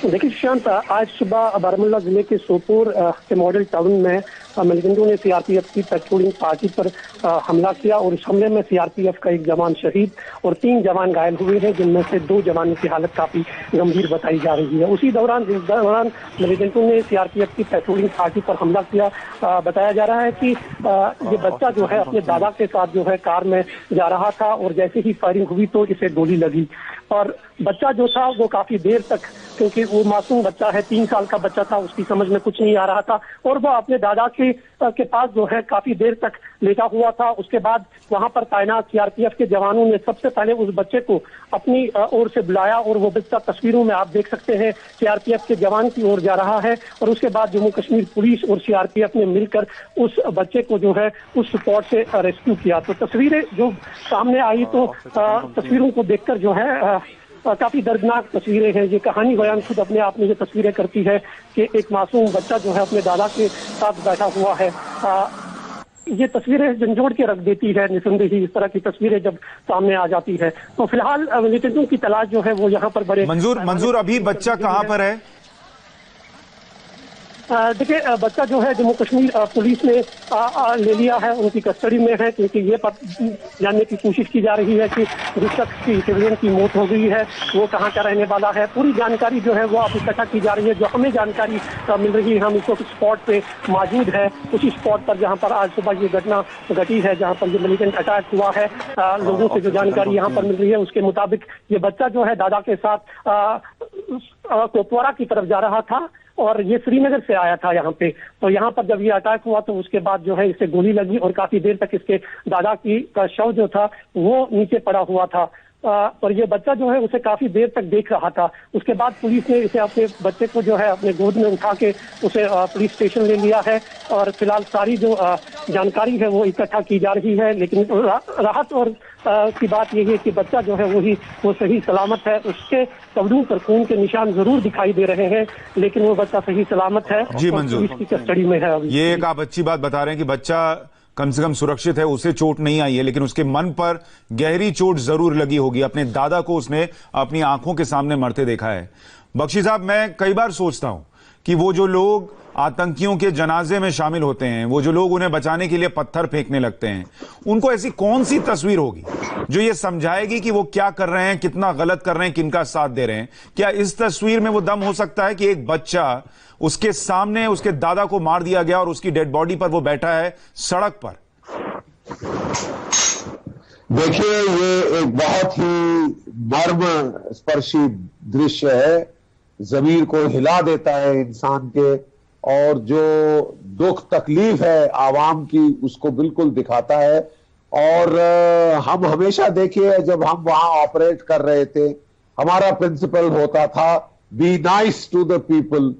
देखिए सुशांत, आज सुबह बारामूला जिले के सोपोर के मॉडल टाउन में मिलिटेंटों ने सीआरपीएफ की पेट्रोलिंग पार्टी पर हमला किया और इस हमले में सीआरपीएफ का एक जवान शहीद और 3 जवान घायल हुए हैं, जिनमें से 2 जवानों की हालत काफी गंभीर बताई जा रही है। उसी दौरान मिलिटेंटों ने सीआरपीएफ की पेट्रोलिंग पार्टी पर हमला किया। बताया जा रहा है कि ये बच्चा जो है अपने दादा के साथ जो है कार में जा रहा था और जैसे ही फायरिंग हुई तो इसे गोली लगी और बच्चा जो था वो काफी देर तक, क्योंकि वो मासूम बच्चा है, 3 साल का बच्चा था, उसकी समझ में कुछ नहीं आ रहा था और वो अपने दादा के पास जो है काफी देर तक लेटा हुआ था। उसके बाद वहां पर तैनात सीआरपीएफ के जवानों ने सबसे पहले उस बच्चे को अपनी ओर से बुलाया और वो बच्चा तस्वीरों में आप देख सकते हैं सीआरपीएफ के जवान की ओर जा रहा है और उसके बाद जम्मू कश्मीर पुलिस और सीआरपीएफ ने मिलकर उस बच्चे को जो है उस स्पॉट से रेस्क्यू किया। तो तस्वीरें जो सामने आई तो तस्वीरों को देखकर जो है काफी दर्दनाक तस्वीरें हैं। ये कहानी बयान खुद अपने आप में ये तस्वीरें करती है कि एक मासूम बच्चा जो है अपने दादा के साथ बैठा हुआ है। ये तस्वीरें झंझोड़ के रख देती है निसंदेही। इस तरह की तस्वीरें जब सामने आ जाती है तो फिलहाल मिलिटेंटों की तलाश जो है वो यहाँ पर बड़े। मंजूर, अभी बच्चा कहाँ पर है? देखिए बच्चा जो है जम्मू कश्मीर पुलिस ने ले लिया है, उनकी कस्टडी में है, क्योंकि ये जानने की कोशिश की जा रही है कि जिस शख्स की सिविलियन की मौत हो गई है वो कहाँ का रहने वाला है। पूरी जानकारी जो है वो अब इकट्ठा की जा रही है। जो हमें जानकारी मिल रही है, हम इसको स्पॉट पे मौजूद है, उसी स्पॉट पर जहाँ पर आज सुबह ये घटना घटी है, जहाँ पर ये मिलिटेंट अटैक हुआ है। लोगों से जो जानकारी यहाँ पर मिल रही है उसके मुताबिक ये बच्चा जो है दादा के साथ कुपवाड़ा की तरफ जा रहा था और ये श्रीनगर से आया था यहाँ पे। तो यहाँ पर जब ये अटैक हुआ तो उसके बाद जो है इसे गोली लगी और काफी देर तक इसके दादा का शव जो था वो नीचे पड़ा हुआ था और ये बच्चा जो है उसे काफी देर तक देख रहा था। उसके बाद पुलिस ने इसे अपने बच्चे को जो है अपने गोद में उठा के उसे पुलिस स्टेशन ले लिया है और फिलहाल सारी जो जानकारी है वो इकट्ठा की जा रही है। लेकिन राहत और की बात यही है कि बच्चा जो है वो सही सलामत है। उसके कपड़ों पर खून के निशान जरूर दिखाई दे रहे हैं लेकिन वो बच्चा सही सलामत है। जी मंजूर, पुलिस की कस्टडी में है अभी। ये एक आप अच्छी बात बता रहे हैं कि बच्चा कम से कम सुरक्षित है, उसे चोट नहीं आई है, लेकिन उसके मन पर गहरी चोट जरूर लगी होगी। अपने दादा को उसने अपनी आंखों के सामने मरते देखा है। बख्शी साहब, मैं कई बार सोचता हूं कि वो जो लोग आतंकियों के जनाजे में शामिल होते हैं, वो जो लोग उन्हें बचाने के लिए पत्थर फेंकने लगते हैं, उनको ऐसी कौन सी तस्वीर होगी जो ये समझाएगी कि वो क्या कर रहे हैं, कितना गलत कर रहे हैं, किनका साथ दे रहे हैं? क्या इस तस्वीर में वो दम हो सकता है कि एक बच्चा, उसके सामने उसके दादा को मार दिया गया और उसकी डेड बॉडी पर वो बैठा है सड़क पर? देखिए, ये एक बहुत ही मर्म स्पर्शी दृश्य है, जमीर को हिला देता है इंसान के, और जो दुख तकलीफ है आवाम की उसको बिल्कुल दिखाता है। और हम हमेशा देखिए जब हम वहां ऑपरेट कर रहे थे, हमारा प्रिंसिपल होता था be nice to the people,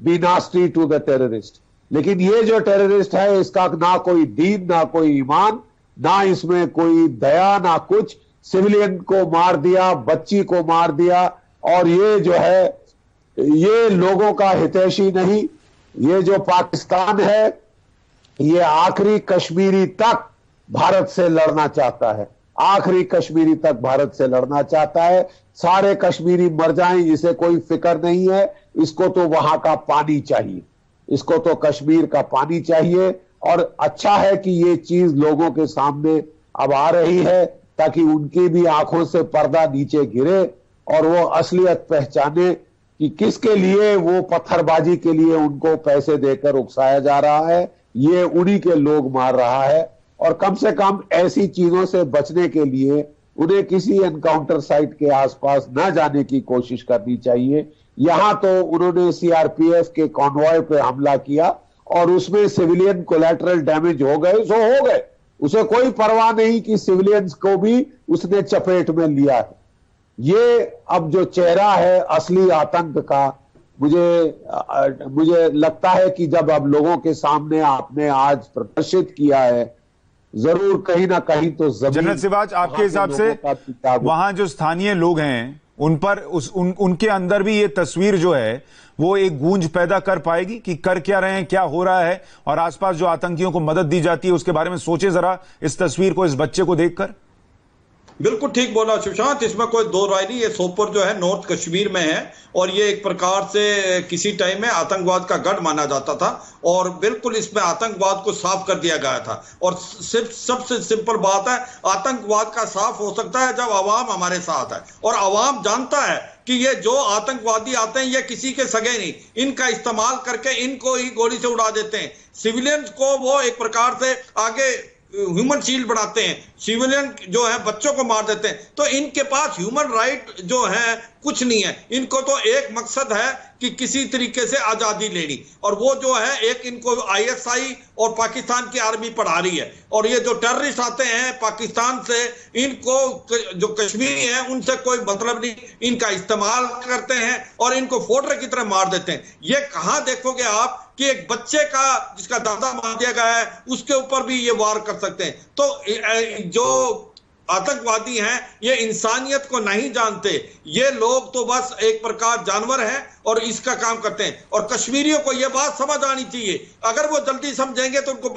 be nasty to the terrorist. लेकिन ये जो टेररिस्ट है इसका ना कोई दीन, ना कोई ईमान, ना इसमें कोई दया, ना कुछ। सिविलियन को मार दिया, बच्ची को मार दिया, और ये जो है ये लोगों का हितैषी नहीं। ये जो पाकिस्तान है ये आखिरी कश्मीरी तक भारत से लड़ना चाहता है, आखिरी कश्मीरी तक भारत से लड़ना चाहता है। सारे कश्मीरी मर जाएं इसे कोई फिक्र नहीं है, इसको तो वहां का पानी चाहिए, इसको तो कश्मीर का पानी चाहिए। और अच्छा है कि ये चीज लोगों के सामने अब आ रही है ताकि उनकी भी आंखों से पर्दा नीचे गिरे और वो असलियत पहचाने कि किसके लिए वो पत्थरबाजी के लिए उनको पैसे देकर उकसाया जा रहा है, ये उन्हीं के लोग मार रहा है। और कम से कम ऐसी चीजों से बचने के लिए उन्हें किसी एनकाउंटर साइट के आसपास न जाने की कोशिश करनी चाहिए। यहां तो उन्होंने सीआरपीएफ के कॉन्वॉय पे हमला किया और उसमें सिविलियन कोलैटरल डैमेज हो गए सो हो गए, उसे कोई परवाह नहीं कि सिविलियंस को भी उसने चपेट में लिया है। ये अब जो चेहरा है असली आतंक का, मुझे लगता है कि जब अब लोगों के सामने आपने आज प्रदर्शित किया है, जरूर कहीं ना कहीं तो जनरल सिवाच, आपके हिसाब से वहां जो स्थानीय लोग हैं उन पर उनके अंदर भी ये तस्वीर जो है वो एक गूंज पैदा कर पाएगी कि कर क्या रहे हैं, क्या हो रहा है, और आसपास जो आतंकियों को मदद दी जाती है उसके बारे में सोचे जरा इस तस्वीर को, इस बच्चे को देखकर। बिल्कुल ठीक बोला सुशांत, इसमें कोई दो राय नहीं। ये सोपोर जो है नॉर्थ कश्मीर में है और ये एक प्रकार से किसी टाइम में आतंकवाद का गढ़ माना जाता था और बिल्कुल इसमें आतंकवाद को साफ कर दिया गया था। और सिर्फ सबसे सिंपल बात है, आतंकवाद का साफ हो सकता है जब अवाम हमारे साथ है और अवाम जानता है कि ये जो आतंकवादी आते हैं ये किसी के सगे नहीं, इनका इस्तेमाल करके इनको ही गोली से उड़ा देते हैं। सिविलियंस को वो एक प्रकार से आगे ह्यूमन शील्ड बनाते हैं, सिविलियन जो है बच्चों को मार देते हैं। तो इनके पास ह्यूमन राइट जो है कुछ नहीं है, इनको तो एक मकसद है कि किसी तरीके से आजादी लेनी, और वो जो है एक इनको आईएसआई और पाकिस्तान की आर्मी पढ़ा रही है। और ये जो टेररिस्ट आते हैं पाकिस्तान से, इनको जो कश्मीरी हैं उनसे कोई मतलब नहीं, इनका इस्तेमाल करते हैं और इनको फोड़े की तरह मार देते हैं। ये कहां देखोगे आप कि एक बच्चे का जिसका दादा मार दिया गया है उसके ऊपर भी ये वार कर सकते हैं। तो जो आतंकवादी हैं ये इंसानियत को नहीं जानते, ये लोग तो बस एक प्रकार जानवर हैं और इसका काम करते हैं। और कश्मीरियों को ये बात समझ आनी चाहिए, अगर वो जल्दी समझेंगे तो उनको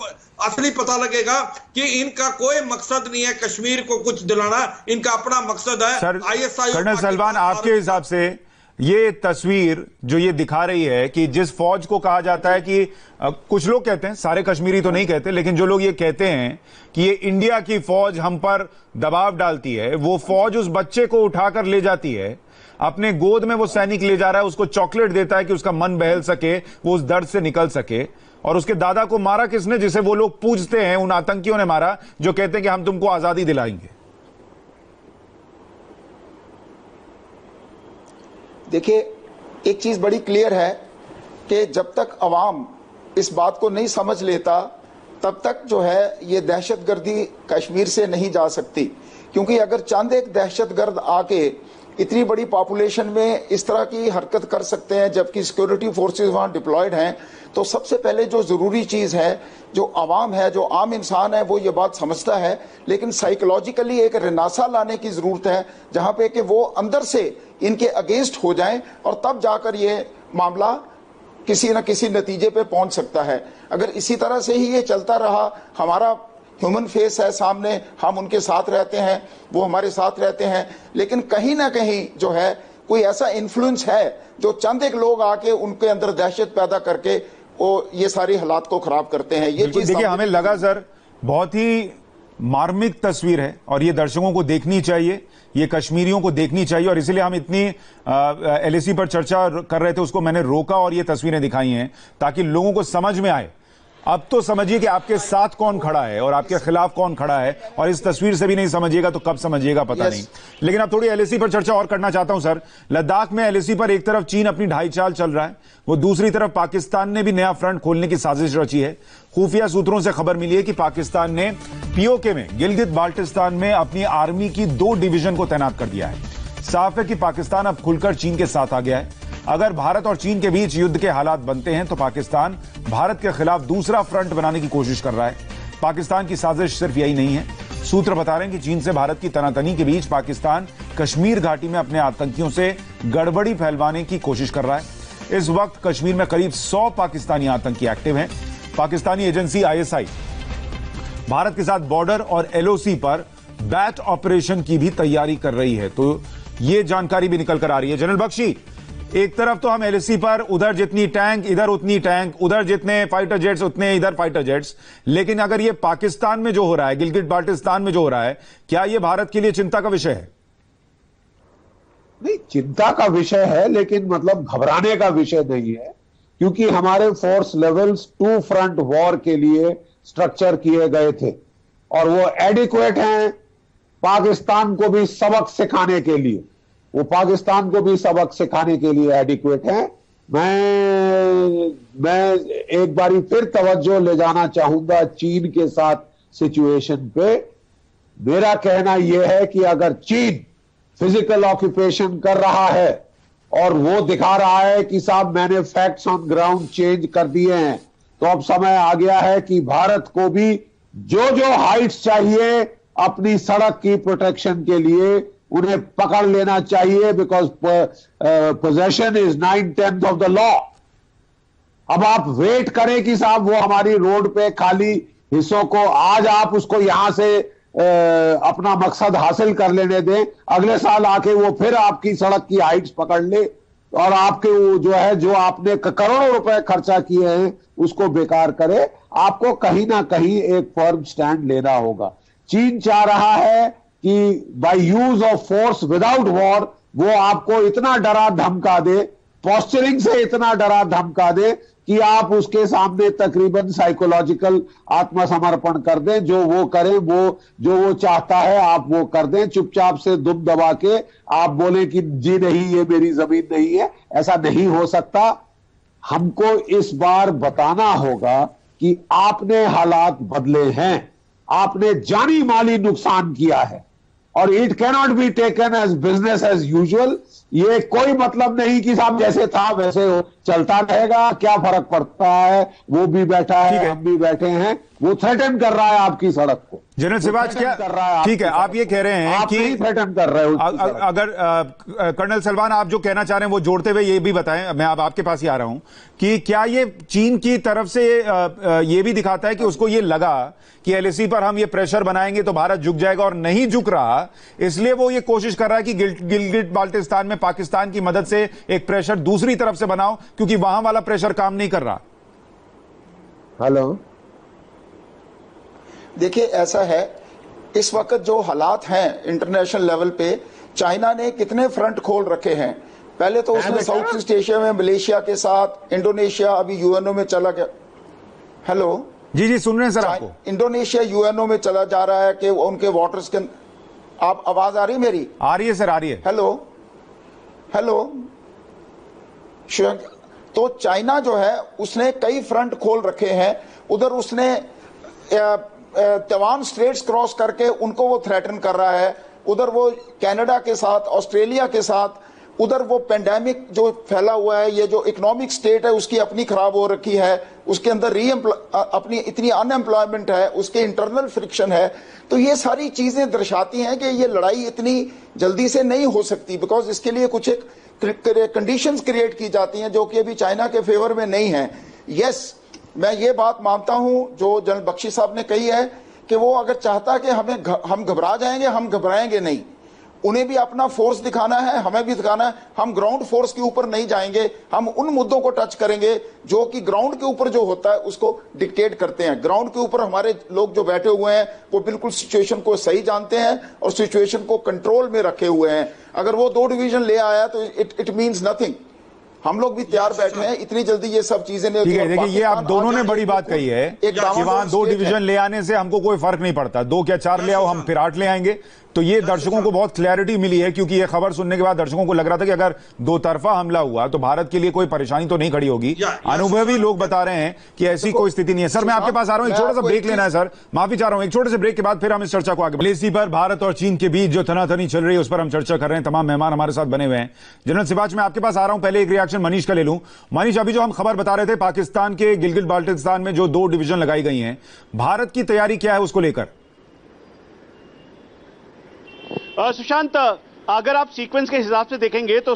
असली पता लगेगा कि इनका कोई मकसद नहीं है कश्मीर को कुछ दिलाना, इनका अपना मकसद है आईएसआई। कर्नल सलमान, आपके हिसाब से ये तस्वीर जो ये दिखा रही है कि जिस फौज को कहा जाता है कि कुछ लोग कहते हैं, सारे कश्मीरी तो नहीं कहते, लेकिन जो लोग ये कहते हैं कि ये इंडिया की फौज हम पर दबाव डालती है, वो फौज उस बच्चे को उठाकर ले जाती है, अपने गोद में वो सैनिक ले जा रहा है, उसको चॉकलेट देता है कि उसका मन बहल सके, वो उस दर्द से निकल सके। और उसके दादा को मारा किसने, जिसे वो लोग पूजते हैं, उन आतंकियों ने मारा जो कहते हैं कि हम तुमको आजादी दिलाएंगे। देखिए, एक चीज बड़ी क्लियर है कि जब तक अवाम इस बात को नहीं समझ लेता तब तक जो है ये दहशतगर्दी कश्मीर से नहीं जा सकती। क्योंकि अगर चंद एक दहशतगर्द आके इतनी बड़ी पॉपुलेशन में इस तरह की हरकत कर सकते हैं जबकि सिक्योरिटी फोर्सेस वहां डिप्लॉयड हैं, तो सबसे पहले जो जरूरी चीज है, जो आवाम है, जो आम इंसान है, वो ये बात समझता है, लेकिन साइकोलॉजिकली एक रिनासा लाने की जरूरत है जहां पे कि वो अंदर से इनके अगेंस्ट हो जाएं और तब जाकर ये मामला किसी न किसी नतीजे पे पहुंच सकता है। अगर इसी तरह से ही ये चलता रहा, हमारा ह्यूमन फेस है सामने, हम उनके साथ रहते हैं, वो हमारे साथ रहते हैं, लेकिन कहीं ना कहीं जो है कोई ऐसा इन्फ्लुएंस है जो चंद एक लोग आके उनके अंदर दहशत पैदा करके वो ये सारी हालात को खराब करते हैं। ये चीज देखिए, हमें लगा सर बहुत ही मार्मिक तस्वीर है और ये दर्शकों को देखनी चाहिए, ये कश्मीरियों को देखनी चाहिए, और इसीलिए हम इतनी एलएसी पर चर्चा कर रहे थे, उसको मैंने रोका और ये तस्वीरें दिखाई हैं ताकि लोगों को समझ में आए। अब तो समझिए कि आपके साथ कौन खड़ा है और आपके खिलाफ कौन खड़ा है, और इस तस्वीर से भी नहीं समझिएगा तो कब समझिएगा पता नहीं। लेकिन अब थोड़ी एलएसी पर चर्चा और करना चाहता हूं सर। लद्दाख में एलएसी पर एक तरफ चीन अपनी ढाई चाल चल रहा है, वो दूसरी तरफ पाकिस्तान ने भी नया फ्रंट खोलने की साजिश रची है। खुफिया सूत्रों से खबर मिली है कि पाकिस्तान ने पीओके में गिलगित बाल्टिस्तान में अपनी आर्मी की 2 डिवीजन को तैनात कर दिया है। साफ है कि पाकिस्तान अब खुलकर चीन के साथ आ गया है। अगर भारत और चीन के बीच युद्ध के हालात बनते हैं तो पाकिस्तान भारत के खिलाफ दूसरा फ्रंट बनाने की कोशिश कर रहा है। पाकिस्तान की साजिश सिर्फ यही नहीं है, सूत्र बता रहे हैं कि चीन से भारत की तनातनी के बीच पाकिस्तान कश्मीर घाटी में अपने आतंकियों से गड़बड़ी फैलवाने की कोशिश कर रहा है। इस वक्त कश्मीर में करीब 100 पाकिस्तानी आतंकी एक्टिव हैं। पाकिस्तानी एजेंसी आईएसआई भारत के साथ बॉर्डर और एलओसी पर बैट ऑपरेशन की भी तैयारी कर रही है, तो ये जानकारी भी निकल कर आ रही है। जनरल बख्शी, एक तरफ तो हम एलएसी पर उधर जितनी टैंक इधर उतनी टैंक, उधर जितने फाइटर जेट्स उतने इधर फाइटर जेट्स, लेकिन अगर ये पाकिस्तान में जो हो रहा है, गिलगित बाल्टिस्तान में जो हो रहा है, क्या ये भारत के लिए चिंता का विषय है? नहीं, चिंता का विषय है, लेकिन मतलब घबराने का विषय नहीं है, क्योंकि हमारे फोर्स लेवल्स 2 फ्रंट वॉर के लिए स्ट्रक्चर किए गए थे और वो एडिक्वेट हैं पाकिस्तान को भी सबक सिखाने के लिए। वो पाकिस्तान को भी सबक सिखाने के लिए एडिक्वेट हैं। मैं एक बारी फिर तवज्जो ले जाना चाहूंगा चीन के साथ सिचुएशन पे। मेरा कहना यह है कि अगर चीन फिजिकल ऑक्यूपेशन कर रहा है और वो दिखा रहा है कि साहब मैंने फैक्ट्स ऑन ग्राउंड चेंज कर दिए हैं, तो अब समय आ गया है कि भारत को भी जो जो हाइट्स चाहिए अपनी सड़क की प्रोटेक्शन के लिए उन्हें पकड़ लेना चाहिए, because possession is 9/10 of the law. अब आप वेट करें कि साहब वो हमारी रोड पे खाली हिस्सों को आज आप उसको यहां से अपना मकसद हासिल कर लेने दें, अगले साल आके वो फिर आपकी सड़क की हाइट्स पकड़ ले और आपके वो जो है जो आपने करोड़ों रुपए खर्चा किए हैं उसको बेकार करे। आपको कहीं ना कहीं एक फर्म स्टैंड लेना होगा। चीन चाह रहा है कि by use of force without war वो आपको इतना डरा धमका दे, पोस्चरिंग से इतना डरा धमका दे कि आप उसके सामने तकरीबन साइकोलॉजिकल आत्मसमर्पण कर दें। जो वो करें, वो जो वो चाहता है आप वो कर दें, चुपचाप से दुम दबा के आप बोलें कि जी नहीं ये मेरी जमीन नहीं है। ऐसा नहीं हो सकता। हमको इस बार बताना होगा कि आपने हालात बदले हैं, आपने जानी माली नुकसान किया है और it cannot be taken as business as usual. ये कोई मतलब नहीं कि साहब जैसे था वैसे हो, चलता रहेगा, क्या फर्क पड़ता है। वो भी बैठा है, हम भी बैठे हैं। वो थ्रेटन कर रहा है आपकी सड़क को। जनरल सिवाच क्या कर रहा है? ठीक है, आप ये कह रहे हैं कि थ्रेटन कर रहे हो। अगर कर्नल सलमान आप जो कहना चाह रहे हैं वो जोड़ते हुए ये भी बताएं, मैं अब आपके पास ही आ रहा हूं कि क्या ये चीन की तरफ से ये भी दिखाता है कि उसको ये लगा कि एलएसी पर हम ये प्रेशर बनाएंगे तो भारत झुक जाएगा और नहीं झुक रहा, इसलिए वो ये कोशिश कर रहा है कि गिलगिट बाल्टिस्तान में पाकिस्तान की मदद से एक प्रेशर दूसरी तरफ से बनाओ, क्योंकि वहां वाला प्रेशर काम नहीं कर रहा। हेलो, देखिए ऐसा है, इस वक्त जो हालात हैं इंटरनेशनल लेवल पे, चाइना ने कितने फ्रंट खोल रखे हैं। पहले तो उसने साउथ ईस्ट एशिया में मलेशिया के साथ, इंडोनेशिया अभी यूएनओ में चला गया। हेलो जी जी सुन रहे हैं सर आपको। इंडोनेशिया यूएनओ में चला जा रहा है कि उनके वाटर्स के। आप आवाज आ रही मेरी? आ रही है सर, आ रही है। Hello hello. तो चाइना जो है उसने कई फ्रंट खोल रखे हैं। उधर उसने तवांग स्ट्रेट्स क्रॉस करके उनको वो थ्रेटन कर रहा है। उधर वो कनाडा के साथ, ऑस्ट्रेलिया के साथ, उधर वो पेंडेमिक जो फैला हुआ है, ये जो इकोनॉमिक स्टेट है उसकी अपनी खराब हो रखी है, उसके अंदर अपनी इतनी अनएम्प्लॉयमेंट है, उसके इंटरनल फ्रिक्शन है। तो ये सारी चीजें दर्शाती हैं कि ये लड़ाई इतनी जल्दी से नहीं हो सकती, बिकॉज इसके लिए कुछ एक कंडीशंस क्रिएट की जाती हैं जो कि अभी चाइना के फेवर में नहीं है। यस, मैं ये बात मानता हूं जो जनरल बख्शी साहब ने कही है कि वो अगर चाहता कि हम घबरा जाएंगे, हम घबराएंगे नहीं। उन्हें भी अपना फोर्स दिखाना है, हमें भी दिखाना है। हम ग्राउंड फोर्स के ऊपर नहीं जाएंगे, हम उन मुद्दों को टच करेंगे जो कि ग्राउंड के ऊपर जो होता है उसको डिक्टेट करते हैं। ग्राउंड के ऊपर हमारे लोग जो बैठे हुए हैं वो बिल्कुल सिचुएशन को सही जानते हैं और सिचुएशन को कंट्रोल में रखे हुए हैं। अगर वो 2 डिवीजन ले आया तो इट मीन्स नथिंग। हम लोग भी तैयार बैठे हैं, इतनी जल्दी ये सब चीजें नहीं। ठीक है, देखिए ये आप दोनों ने बड़ी बात कही है कि वहां 2 डिवीजन ले आने से हमको कोई फर्क नहीं पड़ता, 2 क्या 4 ले आओ, हम फिर 8 ले आएंगे। तो ये दर्शकों को बहुत क्लैरिटी मिली है, क्योंकि ये खबर सुनने के बाद दर्शकों को लग रहा था कि अगर 2 तरफा हमला हुआ तो भारत के लिए कोई परेशानी तो नहीं खड़ी होगी। अनुभवी लोग बता रहे हैं कि ऐसी कोई स्थिति नहीं है। सर मैं आपके पास आ रहा हूं, एक छोटा सा ब्रेक लेना है सर, माफी चाह रहा हूं। एक छोटे से ब्रेक के बाद फिर हम इस चर्चा को आगे एलएसी पर भारत और चीन के बीच जो तनातनी चल रही है उस पर हम चर्चा कर रहे हैं। तमाम मेहमान हमारे साथ बने हुए हैं। जनरल सिवाच मैं आपके पास आ रहा हूं, पहले एक रिएक्शन मनीष का ले लूं। मनीष, अभी जो हम खबर बता रहे थे पाकिस्तान के गिलगिट बाल्टिस्तान में जो 2 डिवीजन लगाई गई हैं, भारत की तैयारी क्या है उसको लेकर? सुशांत, अगर आप सीक्वेंस के हिसाब से देखेंगे तो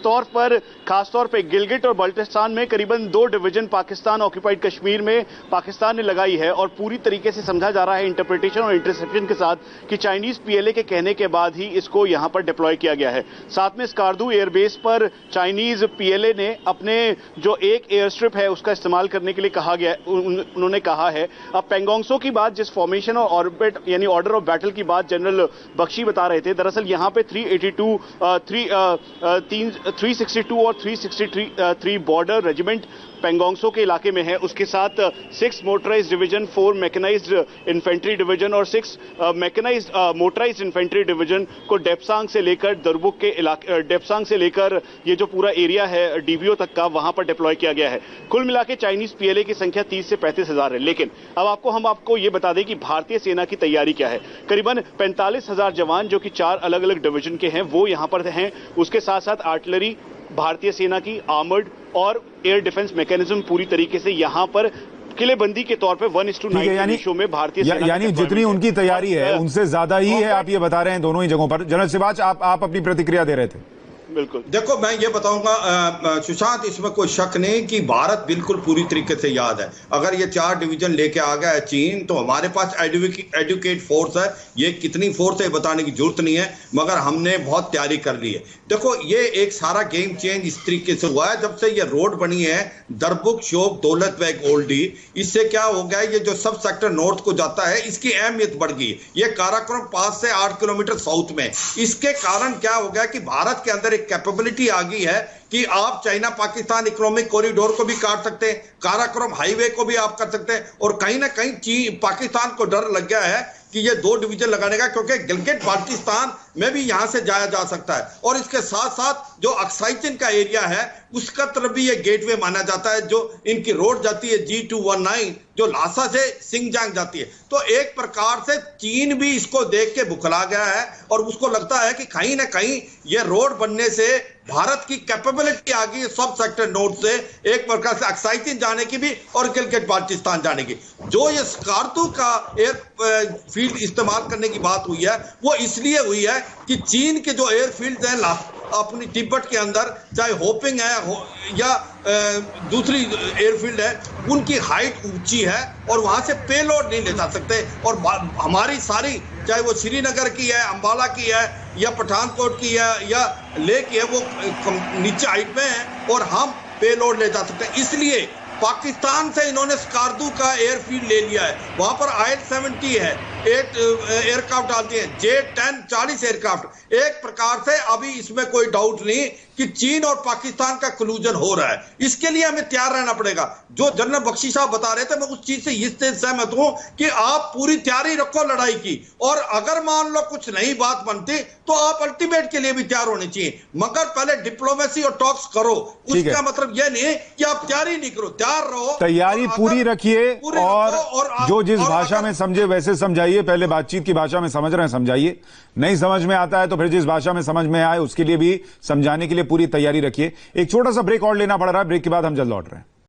तौर पर खासतौर पर गिलगिट और बल्टिस्तान में करीबन 2 डिवीजन पाकिस्तान ऑक्यूपाइड कश्मीर में पाकिस्तान ने लगाई है और पूरी तरीके से समझा जा रहा है इंटरप्रिटेशन और इंटरसेप्शन के साथ कि चाइनीज पीएलए के कहने के बाद ही इसको यहां पर डिप्लॉय किया गया है। साथ में स्कार्दू एयरबेस पर चाइनीज पीएलए ने अपने जो एक एयर स्ट्रिप है उसका इस्तेमाल करने के लिए कहा गया, उन्होंने कहा है। अब पेंगोंगसो की बात, जिस फॉर्मेशन और ऑर्बिट यानी ऑर्डर ऑफ बैटल की बात जनरल बख्शी बता रहे थे, दरअसल यहां पे 362 और 363 बॉर्डर रेजिमेंट पेंगोंगसो के इलाके में है। उसके साथ 6 motorised division, 4 mechanised infantry division और 6 मैकेनाइज्ड मोटराइज्ड इन्फेंट्री डिवीजन को डेप्सांग से लेकर दरबुक के इलाके, डेप्सांग से लेकर ये जो पूरा एरिया है डीबीओ तक का, वहां पर डिप्लॉय किया गया है। कुल मिला के चाइनीज पीएलए की संख्या 30 से 35 हजार है। लेकिन अब हम आपको ये बता दें कि भारतीय सेना की तैयारी क्या है। करीबन 45,000 जवान जो कि 4 अलग अलग डिवीजन के हैं वो यहां पर हैं। उसके साथ साथ आर्टिलरी भारतीय सेना की, आर्मर्ड और एयर डिफेंस मैकेनिज्म पूरी तरीके से यहां पर किलेबंदी के तौर पे 1:9 रेशियो में भारतीय सेना, यानी जितनी उनकी तैयारी है उनसे ज्यादा ही है, आप ये बता रहे हैं दोनों ही जगहों पर। जनरल सिवाच, आप अपनी प्रतिक्रिया दे रहे थे। बिल्कुल, देखो मैं ये बताऊंगा सुशांत, इसमें कोई शक नहीं कि भारत बिल्कुल पूरी तरीके से याद है। अगर ये 4 डिवीजन लेके आ गया है चीन, तो हमारे पास एडुकेट फोर्स है। ये कितनी फोर्स है बताने की जरूरत नहीं है, मगर हमने बहुत तैयारी कर ली है। देखो ये एक सारा गेम चेंज इस तरीके से हुआ है जब से ये रोड बनी है दरबुक, शोक, दौलत बेग, ओल्डी। इससे क्या हो गया, ये जो सब सेक्टर नॉर्थ को जाता है इसकी अहमियत बढ़ गई। ये काराकोरम पास से 8 किलोमीटर साउथ में। इसके कारण क्या हो गया कि भारत के अंदर कैपेबिलिटी आ गई है कि आप चाइना पाकिस्तान इकोनॉमिक कॉरिडोर को भी काट सकते हैं, काराकोरम हाईवे को भी आप कर सकते हैं। और कहीं ना कहीं पाकिस्तान को डर लग गया है कि ये 2 डिवीजन लगाने का, क्योंकि गिलगिट बाल्टिस्तान में भी यहां से जाया जा सकता है। और इसके साथ साथ जो अक्साइचिन का एरिया है उसका तरफ भी ये गेटवे माना जाता है, जो इनकी रोड जाती है G219 जो लासा से सिंगजांग जाती है। तो एक प्रकार से चीन भी इसको देख के बुखला गया है और उसको लगता है कि कहीं ना कहीं ये रोड बनने से भारत की कैपेबिलिटी आ गई सब सेक्टर नोट से एक प्रकार से अक्साइचिन जाने की भी और गिलगिट बाल्टिस्तान जाने की। जो ये स्कार्दू का एयर फील्ड इस्तेमाल करने की बात हुई है वो इसलिए हुई है कि चीन के जो एयरफील्ड हैं अपनी तिब्बत के अंदर, चाहे होपिंग है या दूसरी एयरफील्ड है, उनकी हाइट ऊंची है और वहां से पेलोड नहीं ले जा सकते। और हमारी सारी, चाहे वो श्रीनगर की है, अंबाला की है या पठानकोट की है या लेह की है, वो नीचे हाइट में है और हम पेलोड ले जा सकते हैं। इसलिए पाकिस्तान से इन्होंने स्कार्दू का एयरफील्ड ले लिया है। वहां पर IL-70 है, 8 एयरक्राफ्ट डालते हैं, J-10 40 एयरक्राफ्ट। एक प्रकार से अभी इसमें कोई डाउट नहीं कि चीन और पाकिस्तान का कलूजन हो रहा है। इसके लिए हमें तैयार रहना पड़ेगा। जो जनरल बख्शी साहब बता रहे थे, मैं उस चीज से इससे सहमत हूं कि आप पूरी तैयारी रखो लड़ाई की, और अगर मान लो कुछ नई बात बनती तो आप अल्टीमेट के लिए भी तैयार होने चाहिए, मगर पहले डिप्लोमेसी और टॉक्स करो। उसका मतलब यह नहीं कि आप तैयारी नहीं करो, तैयार रहो, तैयारी पूरी रखिए और जो जिस भाषा में समझे वैसे समझाइए। पहले बातचीत की भाषा में समझ रहे हैं समझाइए, नहीं समझ में आता है तो फिर जिस भाषा में समझ में आए उसके लिए भी समझाने के लिए पूरी तैयारी रखिए। एक छोटा सा ब्रेक और लेना पड़ रहा है, ब्रेक के बाद हम जल्द लौट रहे हैं।